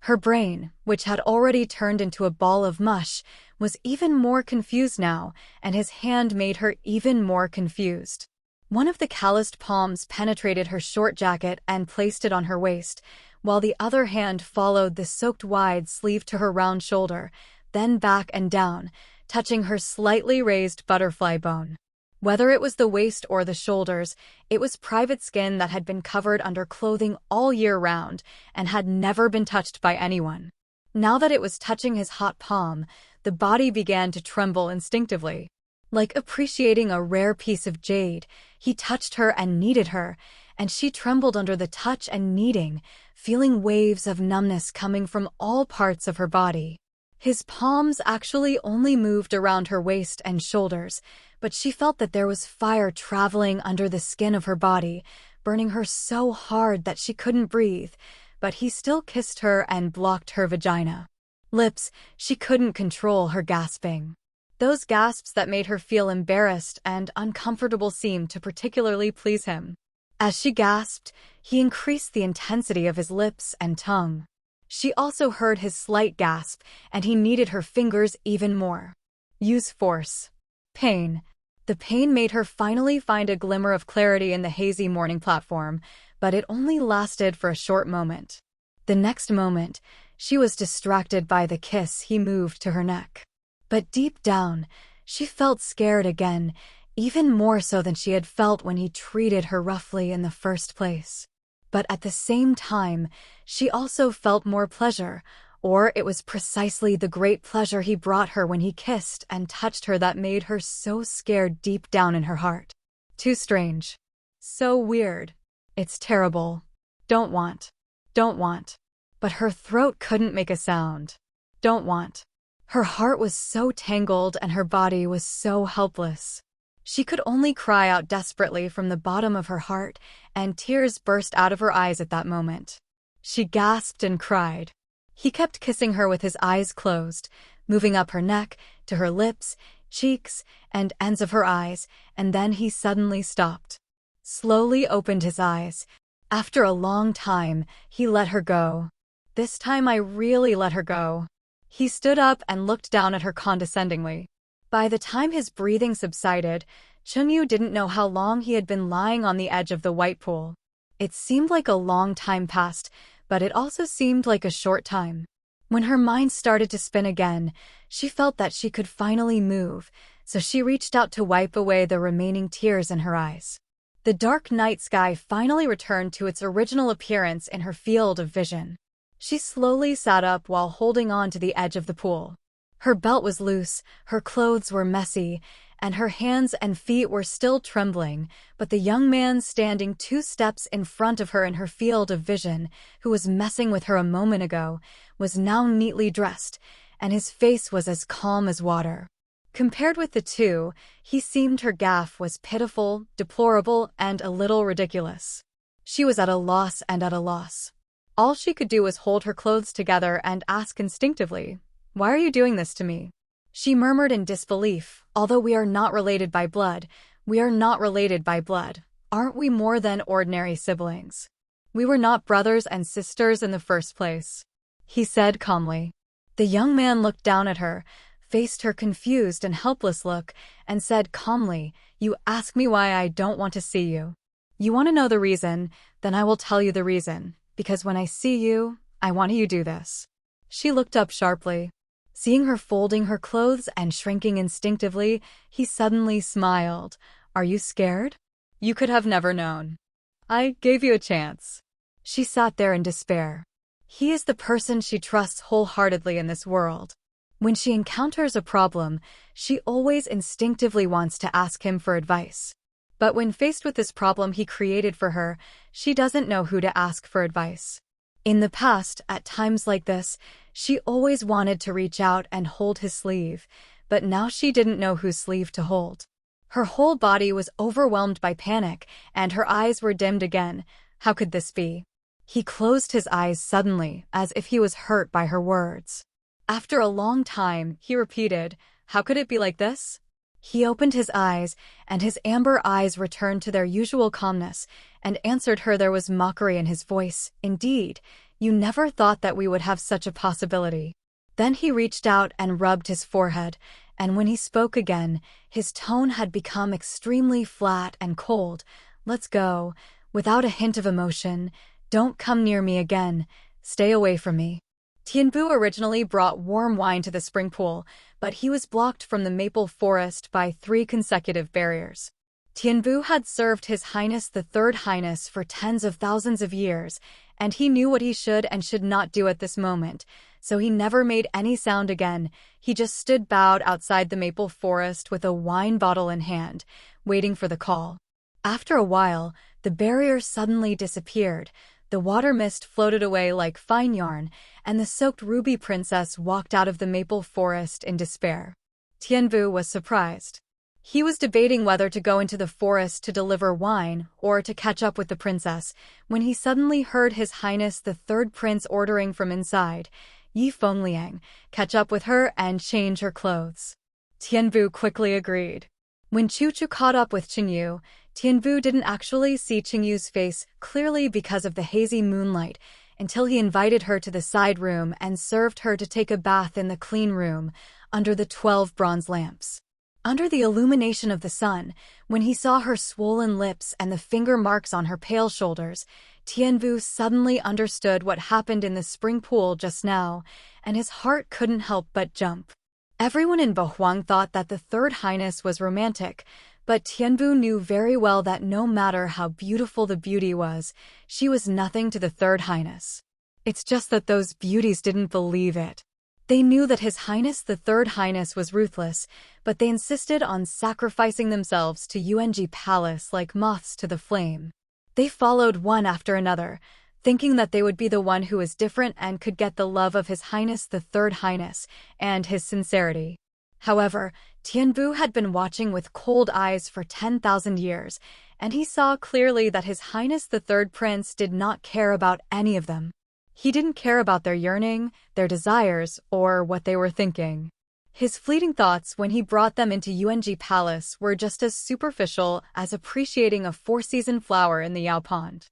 S1: Her brain, which had already turned into a ball of mush, was even more confused now, and his hand made her even more confused. One of the calloused palms penetrated her short jacket and placed it on her waist, while the other hand followed the soaked wide sleeve to her round shoulder, then back and down, touching her slightly raised butterfly bone. Whether it was the waist or the shoulders, it was private skin that had been covered under clothing all year round and had never been touched by anyone. Now that it was touching his hot palm, the body began to tremble instinctively. Like appreciating a rare piece of jade, he touched her and kneaded her, and she trembled under the touch and kneading, feeling waves of numbness coming from all parts of her body. His palms actually only moved around her waist and shoulders, but she felt that there was fire traveling under the skin of her body, burning her so hard that she couldn't breathe, but he still kissed her and blocked her vagina. Lips, she couldn't control her gasping. Those gasps that made her feel embarrassed and uncomfortable seemed to particularly please him. As she gasped, he increased the intensity of his lips and tongue. She also heard his slight gasp, and he kneaded her fingers even more. Use force. Pain. The pain made her finally find a glimmer of clarity in the hazy morning platform, but it only lasted for a short moment. The next moment, she was distracted by the kiss he moved to her neck. But deep down, she felt scared again, even more so than she had felt when he treated her roughly in the first place. But at the same time, she also felt more pleasure, or it was precisely the great pleasure he brought her when he kissed and touched her that made her so scared deep down in her heart. Too strange. So weird. It's terrible. Don't want. Don't want. But her throat couldn't make a sound. Don't want. Her heart was so tangled and her body was so helpless. She could only cry out desperately from the bottom of her heart, and tears burst out of her eyes at that moment. She gasped and cried. He kept kissing her with his eyes closed, moving up her neck, to her lips, cheeks, and ends of her eyes, and then he suddenly stopped. Slowly opened his eyes. After a long time, he let her go. This time I really let her go. He stood up and looked down at her condescendingly. By the time his breathing subsided, Chungyu didn't know how long he had been lying on the edge of the white pool. It seemed like a long time passed, but it also seemed like a short time. When her mind started to spin again, she felt that she could finally move, so she reached out to wipe away the remaining tears in her eyes. The dark night sky finally returned to its original appearance in her field of vision. She slowly sat up while holding on to the edge of the pool. Her belt was loose, her clothes were messy, and her hands and feet were still trembling, but the young man standing 2 steps in front of her in her field of vision, who was messing with her a moment ago, was now neatly dressed, and his face was as calm as water. Compared with the two, he seemed her gaffe was pitiful, deplorable, and a little ridiculous. She was at a loss and at a loss. All she could do was hold her clothes together and ask instinctively, "Why are you doing this to me?" She murmured in disbelief, "Although we are not related by blood, we are not related by blood. Aren't we more than ordinary siblings? We were not brothers and sisters in the first place," he said calmly. The young man looked down at her, faced her confused and helpless look, and said calmly, "You ask me why I don't want to see you. You want to know the reason, then I will tell you the reason, because when I see you, I want you to do this." She looked up sharply. Seeing her folding her clothes and shrinking instinctively, he suddenly smiled. "Are you scared? You could have never known. I gave you a chance." She sat there in despair. He is the person she trusts wholeheartedly in this world. When she encounters a problem, she always instinctively wants to ask him for advice. But when faced with this problem he created for her, she doesn't know who to ask for advice. In the past, at times like this, she always wanted to reach out and hold his sleeve, but now she didn't know whose sleeve to hold. Her whole body was overwhelmed by panic, and her eyes were dimmed again. How could this be? He closed his eyes suddenly, as if he was hurt by her words. After a long time, he repeated, "How could it be like this?" He opened his eyes, and his amber eyes returned to their usual calmness, and answered her. There was mockery in his voice. "Indeed, you never thought that we would have such a possibility." Then he reached out and rubbed his forehead, and when he spoke again, his tone had become extremely flat and cold. "Let's go," without a hint of emotion. "Don't come near me again. Stay away from me." Tianbu originally brought warm wine to the spring pool, but he was blocked from the maple forest by 3 consecutive barriers. Tianbu had served His Highness the Third Highness for tens of thousands of years, and he knew what he should and should not do at this moment, so he never made any sound again. He just stood bowed outside the maple forest with a wine bottle in hand, waiting for the call. After a while, the barrier suddenly disappeared. The water mist floated away like fine yarn, and the soaked ruby princess walked out of the maple forest in despair. Tianbu was surprised. He was debating whether to go into the forest to deliver wine or to catch up with the princess, when he suddenly heard His Highness the Third Prince ordering from inside, "Yi Fengliang, catch up with her and change her clothes." Tianbu quickly agreed. When Chu caught up with Qingyu, Tianbu didn't actually see Qingyu's face clearly because of the hazy moonlight, until he invited her to the side room and served her to take a bath in the clean room, under the 12 bronze lamps. Under the illumination of the sun, when he saw her swollen lips and the finger marks on her pale shoulders, Tianbu suddenly understood what happened in the spring pool just now, and his heart couldn't help but jump. Everyone in Bohuang thought that the Third Highness was romantic, but Tianbu knew very well that no matter how beautiful the beauty was, she was nothing to the Third Highness. It's just that those beauties didn't believe it. They knew that His Highness the Third Highness was ruthless, but they insisted on sacrificing themselves to Yuanji Palace like moths to the flame. They followed one after another, thinking that they would be the one who was different and could get the love of His Highness the Third Highness and his sincerity. However, Tianbu had been watching with cold eyes for 10,000 years, and he saw clearly that His Highness the Third Prince did not care about any of them. He didn't care about their yearning, their desires, or what they were thinking. His fleeting thoughts when he brought them into Yuanji Palace were just as superficial as appreciating a 4-season flower in the Yao Pond.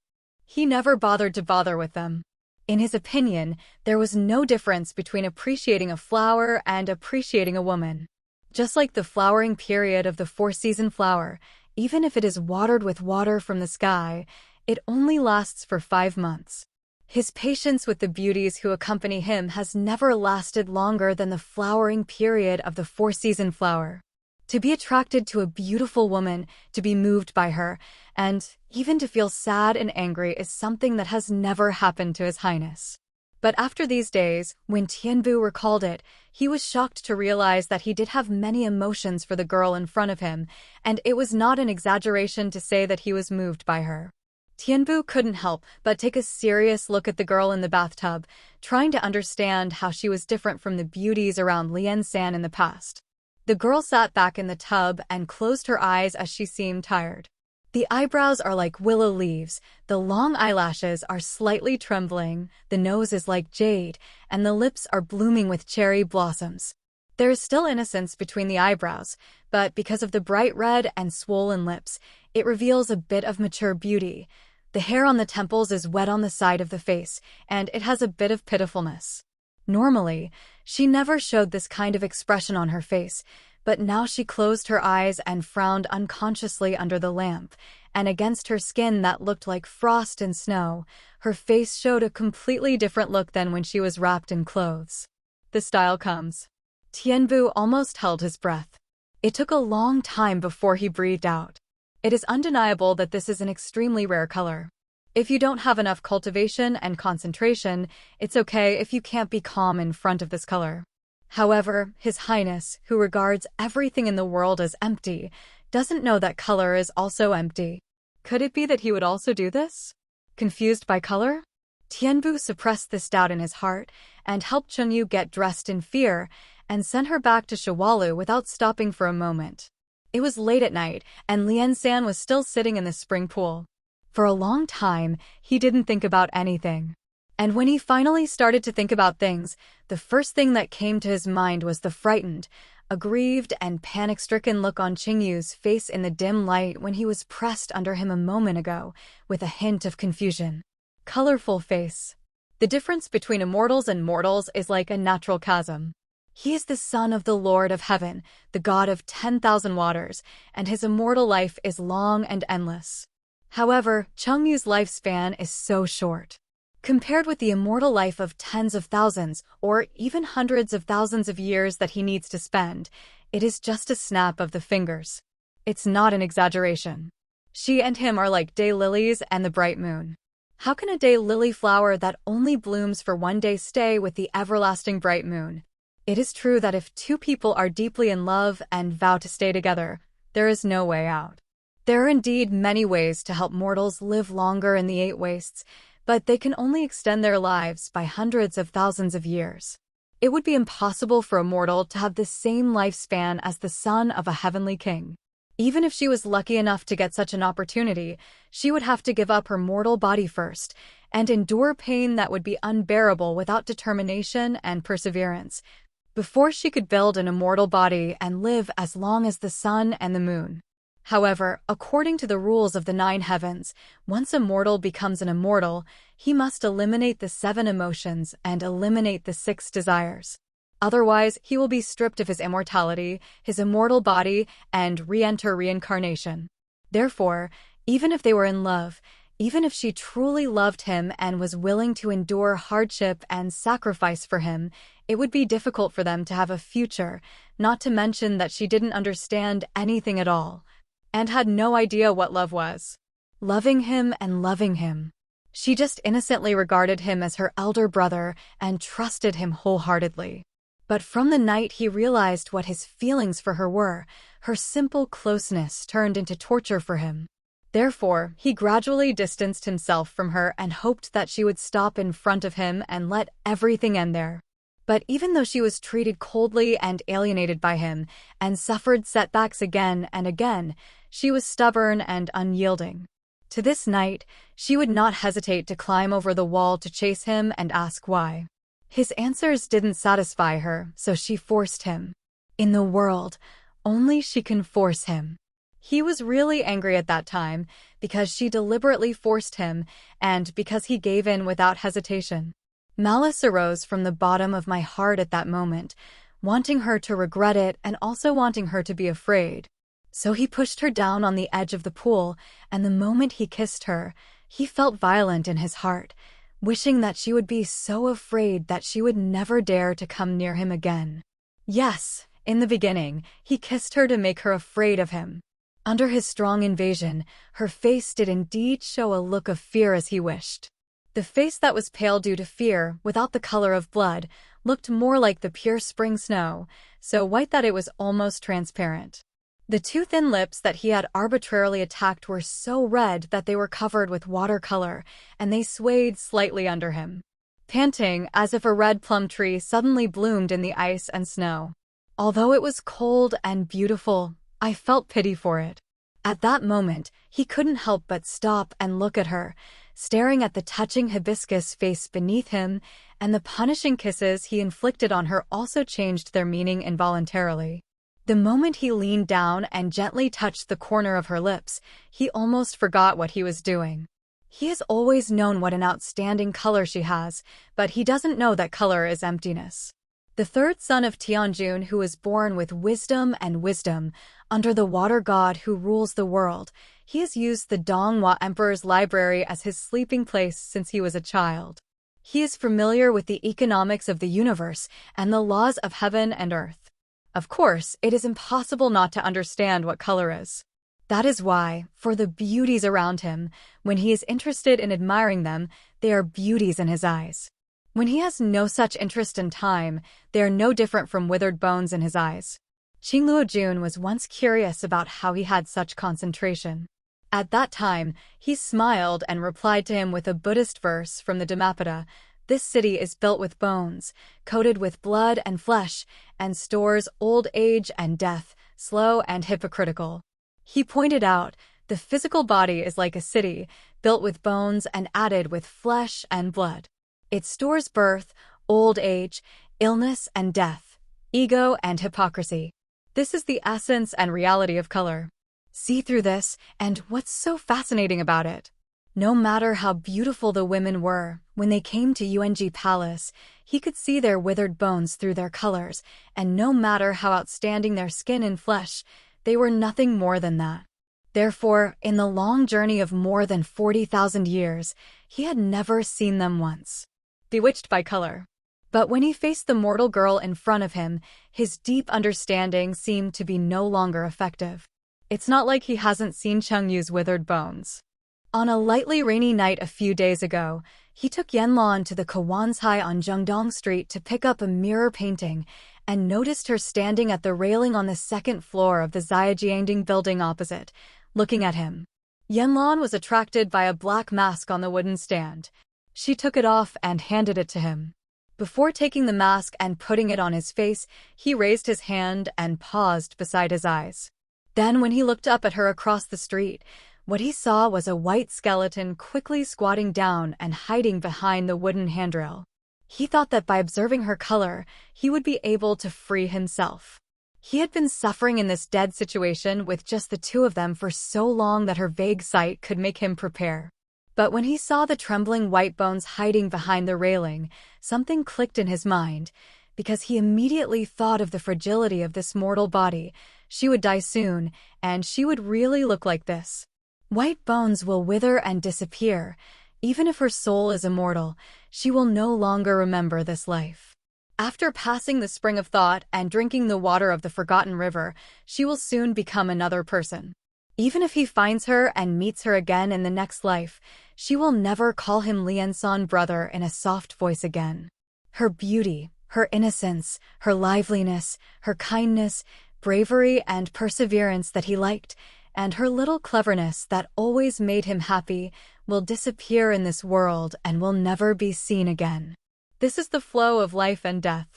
S1: He never bothered to bother with them. In his opinion, there was no difference between appreciating a flower and appreciating a woman. Just like the flowering period of the 4-season flower, even if it is watered with water from the sky, it only lasts for 5 months. His patience with the beauties who accompany him has never lasted longer than the flowering period of the 4-season flower. To be attracted to a beautiful woman, to be moved by her, and even to feel sad and angry is something that has never happened to His Highness. But after these days, when Tianbu recalled it, he was shocked to realize that he did have many emotions for the girl in front of him, and it was not an exaggeration to say that he was moved by her. Tianbu couldn't help but take a serious look at the girl in the bathtub, trying to understand how she was different from the beauties around Lian-san in the past. The girl sat back in the tub and closed her eyes as she seemed tired. The eyebrows are like willow leaves, the long eyelashes are slightly trembling, the nose is like jade, and the lips are blooming with cherry blossoms. There is still innocence between the eyebrows, but because of the bright red and swollen lips, it reveals a bit of mature beauty. The hair on the temples is wet on the side of the face, and it has a bit of pitifulness. Normally, she never showed this kind of expression on her face, but now she closed her eyes and frowned unconsciously under the lamp, and against her skin that looked like frost and snow, her face showed a completely different look than when she was wrapped in clothes. The style comes. Tianbu almost held his breath. It took a long time before he breathed out. It is undeniable that this is an extremely rare color. If you don't have enough cultivation and concentration, it's okay if you can't be calm in front of this color. However, His Highness, who regards everything in the world as empty, doesn't know that color is also empty. Could it be that he would also do this? Confused by color? Tianbu suppressed this doubt in his heart and helped Chengyu get dressed in fear and sent her back to Shawalu without stopping for a moment. It was late at night, and Lian San was still sitting in the spring pool. For a long time, he didn't think about anything. And when he finally started to think about things, the first thing that came to his mind was the frightened, aggrieved, and panic-stricken look on Qingyu's face in the dim light when he was pressed under him a moment ago, with a hint of confusion. Colorful face. The difference between immortals and mortals is like a natural chasm. He is the son of the Lord of Heaven, the god of 10,000 waters, and his immortal life is long and endless. However, Chengyu's lifespan is so short. Compared with the immortal life of tens of thousands, or even hundreds of thousands of years that he needs to spend, it is just a snap of the fingers. It's not an exaggeration. She and him are like daylilies and the bright moon. How can a daylily flower that only blooms for one day stay with the everlasting bright moon? It is true that if two people are deeply in love and vow to stay together, there is no way out. There are indeed many ways to help mortals live longer in the Eight Wastes, but they can only extend their lives by hundreds of thousands of years. It would be impossible for a mortal to have the same lifespan as the son of a heavenly king. Even if she was lucky enough to get such an opportunity, she would have to give up her mortal body first and endure pain that would be unbearable without determination and perseverance, before she could build an immortal body and live as long as the sun and the moon. However, according to the rules of the 9 heavens, once a mortal becomes an immortal, he must eliminate the 7 emotions and eliminate the 6 desires. Otherwise, he will be stripped of his immortality, his immortal body, and re-enter reincarnation. Therefore, even if they were in love, even if she truly loved him and was willing to endure hardship and sacrifice for him, it would be difficult for them to have a future, not to mention that she didn't understand anything at all, and had no idea what love was. Loving him and loving him. She just innocently regarded him as her elder brother and trusted him wholeheartedly. But from the night he realized what his feelings for her were, her simple closeness turned into torture for him. Therefore, he gradually distanced himself from her and hoped that she would stop in front of him and let everything end there. But even though she was treated coldly and alienated by him, and suffered setbacks again and again, she was stubborn and unyielding. To this night, she would not hesitate to climb over the wall to chase him and ask why. His answers didn't satisfy her, so she forced him. In the world, only she can force him. He was really angry at that time, because she deliberately forced him, and because he gave in without hesitation. Malice arose from the bottom of my heart at that moment, wanting her to regret it and also wanting her to be afraid. So he pushed her down on the edge of the pool, and the moment he kissed her, he felt violent in his heart, wishing that she would be so afraid that she would never dare to come near him again. Yes, in the beginning, he kissed her to make her afraid of him. Under his strong invasion, her face did indeed show a look of fear as he wished. The face that was pale due to fear, without the color of blood, looked more like the pure spring snow, so white that it was almost transparent. The 2 thin lips that he had arbitrarily attacked were so red that they were covered with watercolor, and they swayed slightly under him, panting as if a red plum tree suddenly bloomed in the ice and snow. Although it was cold and beautiful, I felt pity for it. At that moment, he couldn't help but stop and look at her, staring at the touching hibiscus face beneath him, and the punishing kisses he inflicted on her also changed their meaning involuntarily. The moment he leaned down and gently touched the corner of her lips, he almost forgot what he was doing. He has always known what an outstanding color she has, but he doesn't know that color is emptiness. The third son of Tianjun, who was born with wisdom, under the water god who rules the world, he has used the Donghua Emperor's library as his sleeping place since he was a child. He is familiar with the economics of the universe and the laws of heaven and earth. Of course, it is impossible not to understand what color is. That is why, for the beauties around him, when he is interested in admiring them, they are beauties in his eyes. When he has no such interest in time, they are no different from withered bones in his eyes. Qing Luojun was once curious about how he had such concentration. At that time, he smiled and replied to him with a Buddhist verse from the Dhammapada: "This city is built with bones, coated with blood and flesh, and stores old age and death, slow and hypocritical." He pointed out, the physical body is like a city, built with bones and added with flesh and blood. It stores birth, old age, illness and death, ego and hypocrisy. This is the essence and reality of color. See through this, and what's so fascinating about it? No matter how beautiful the women were, when they came to Yuanji Palace, he could see their withered bones through their colors, and no matter how outstanding their skin and flesh, they were nothing more than that. Therefore, in the long journey of more than 40,000 years, he had never seen them once. Bewitched by color. But when he faced the mortal girl in front of him, his deep understanding seemed to be no longer effective. It's not like he hasn't seen Chengyu's withered bones. On a lightly rainy night a few days ago, he took Yanlan to the Kawansai on Zhengdong Street to pick up a mirror painting and noticed her standing at the railing on the second floor of the Zaijiangding building opposite, looking at him. Yanlan was attracted by a black mask on the wooden stand. She took it off and handed it to him. Before taking the mask and putting it on his face, he raised his hand and paused beside his eyes. Then when he looked up at her across the street, what he saw was a white skeleton quickly squatting down and hiding behind the wooden handrail. He thought that by observing her color, he would be able to free himself. He had been suffering in this dead situation with just the two of them for so long that her vague sight could make him prepare. But when he saw the trembling white bones hiding behind the railing, something clicked in his mind, because he immediately thought of the fragility of this mortal body. She would die soon, and she would really look like this. White bones will wither and disappear. Even if her soul is immortal, she will no longer remember this life. After passing the spring of thought and drinking the water of the forgotten river, she will soon become another person. Even if he finds her and meets her again in the next life, she will never call him Liansan brother in a soft voice again. Her beauty, her innocence, her liveliness, her kindness, bravery and perseverance that he liked, and her little cleverness that always made him happy, will disappear in this world and will never be seen again. This is the flow of life and death.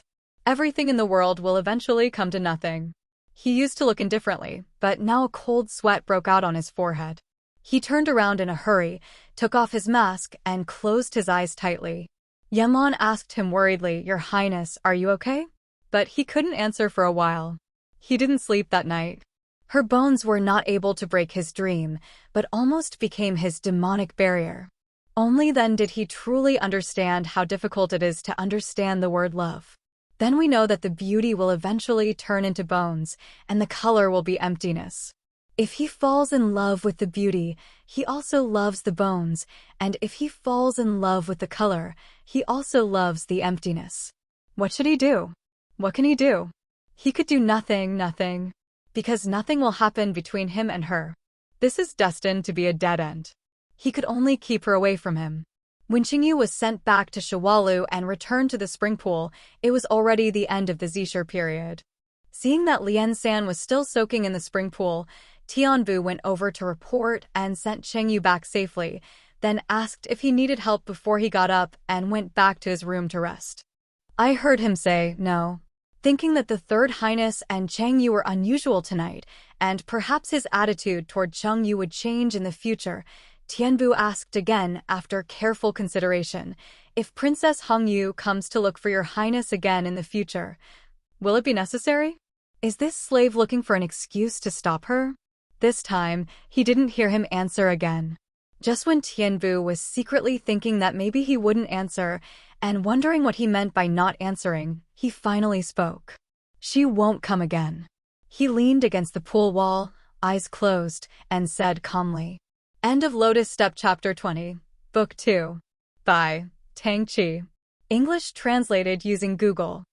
S1: Everything in the world will eventually come to nothing. He used to look indifferently, but now a cold sweat broke out on his forehead. He turned around in a hurry, took off his mask, and closed his eyes tightly. Yanlan asked him worriedly, "Your Highness, are you okay?" But he couldn't answer for a while. He didn't sleep that night. Her bones were not able to break his dream, but almost became his demonic barrier. Only then did he truly understand how difficult it is to understand the word love. Then we know that the beauty will eventually turn into bones, and the color will be emptiness. If he falls in love with the beauty, he also loves the bones, and if he falls in love with the color, he also loves the emptiness. What should he do? What can he do? He could do nothing, because nothing will happen between him and her. This is destined to be a dead end. He could only keep her away from him. When Qingyu was sent back to Shawalu and returned to the spring pool, it was already the end of the Zixia period. Seeing that Lian San was still soaking in the spring pool, Tianbu went over to report and sent Qingyu back safely, then asked if he needed help before he got up and went back to his room to rest. I heard him say no, thinking that the Third Highness and Qingyu were unusual tonight, and perhaps his attitude toward Cheng Yu would change in the future. Tianbu asked again after careful consideration, "If Princess Hong Yu comes to look for your highness again in the future, will it be necessary? Is this slave looking for an excuse to stop her?" This time, he didn't hear him answer again. Just when Tianbu was secretly thinking that maybe he wouldn't answer and wondering what he meant by not answering, he finally spoke. "She won't come again." He leaned against the pool wall, eyes closed, and said calmly. End of Lotus Step Chapter 20, Book 2. By Tangqi. English translated using Google.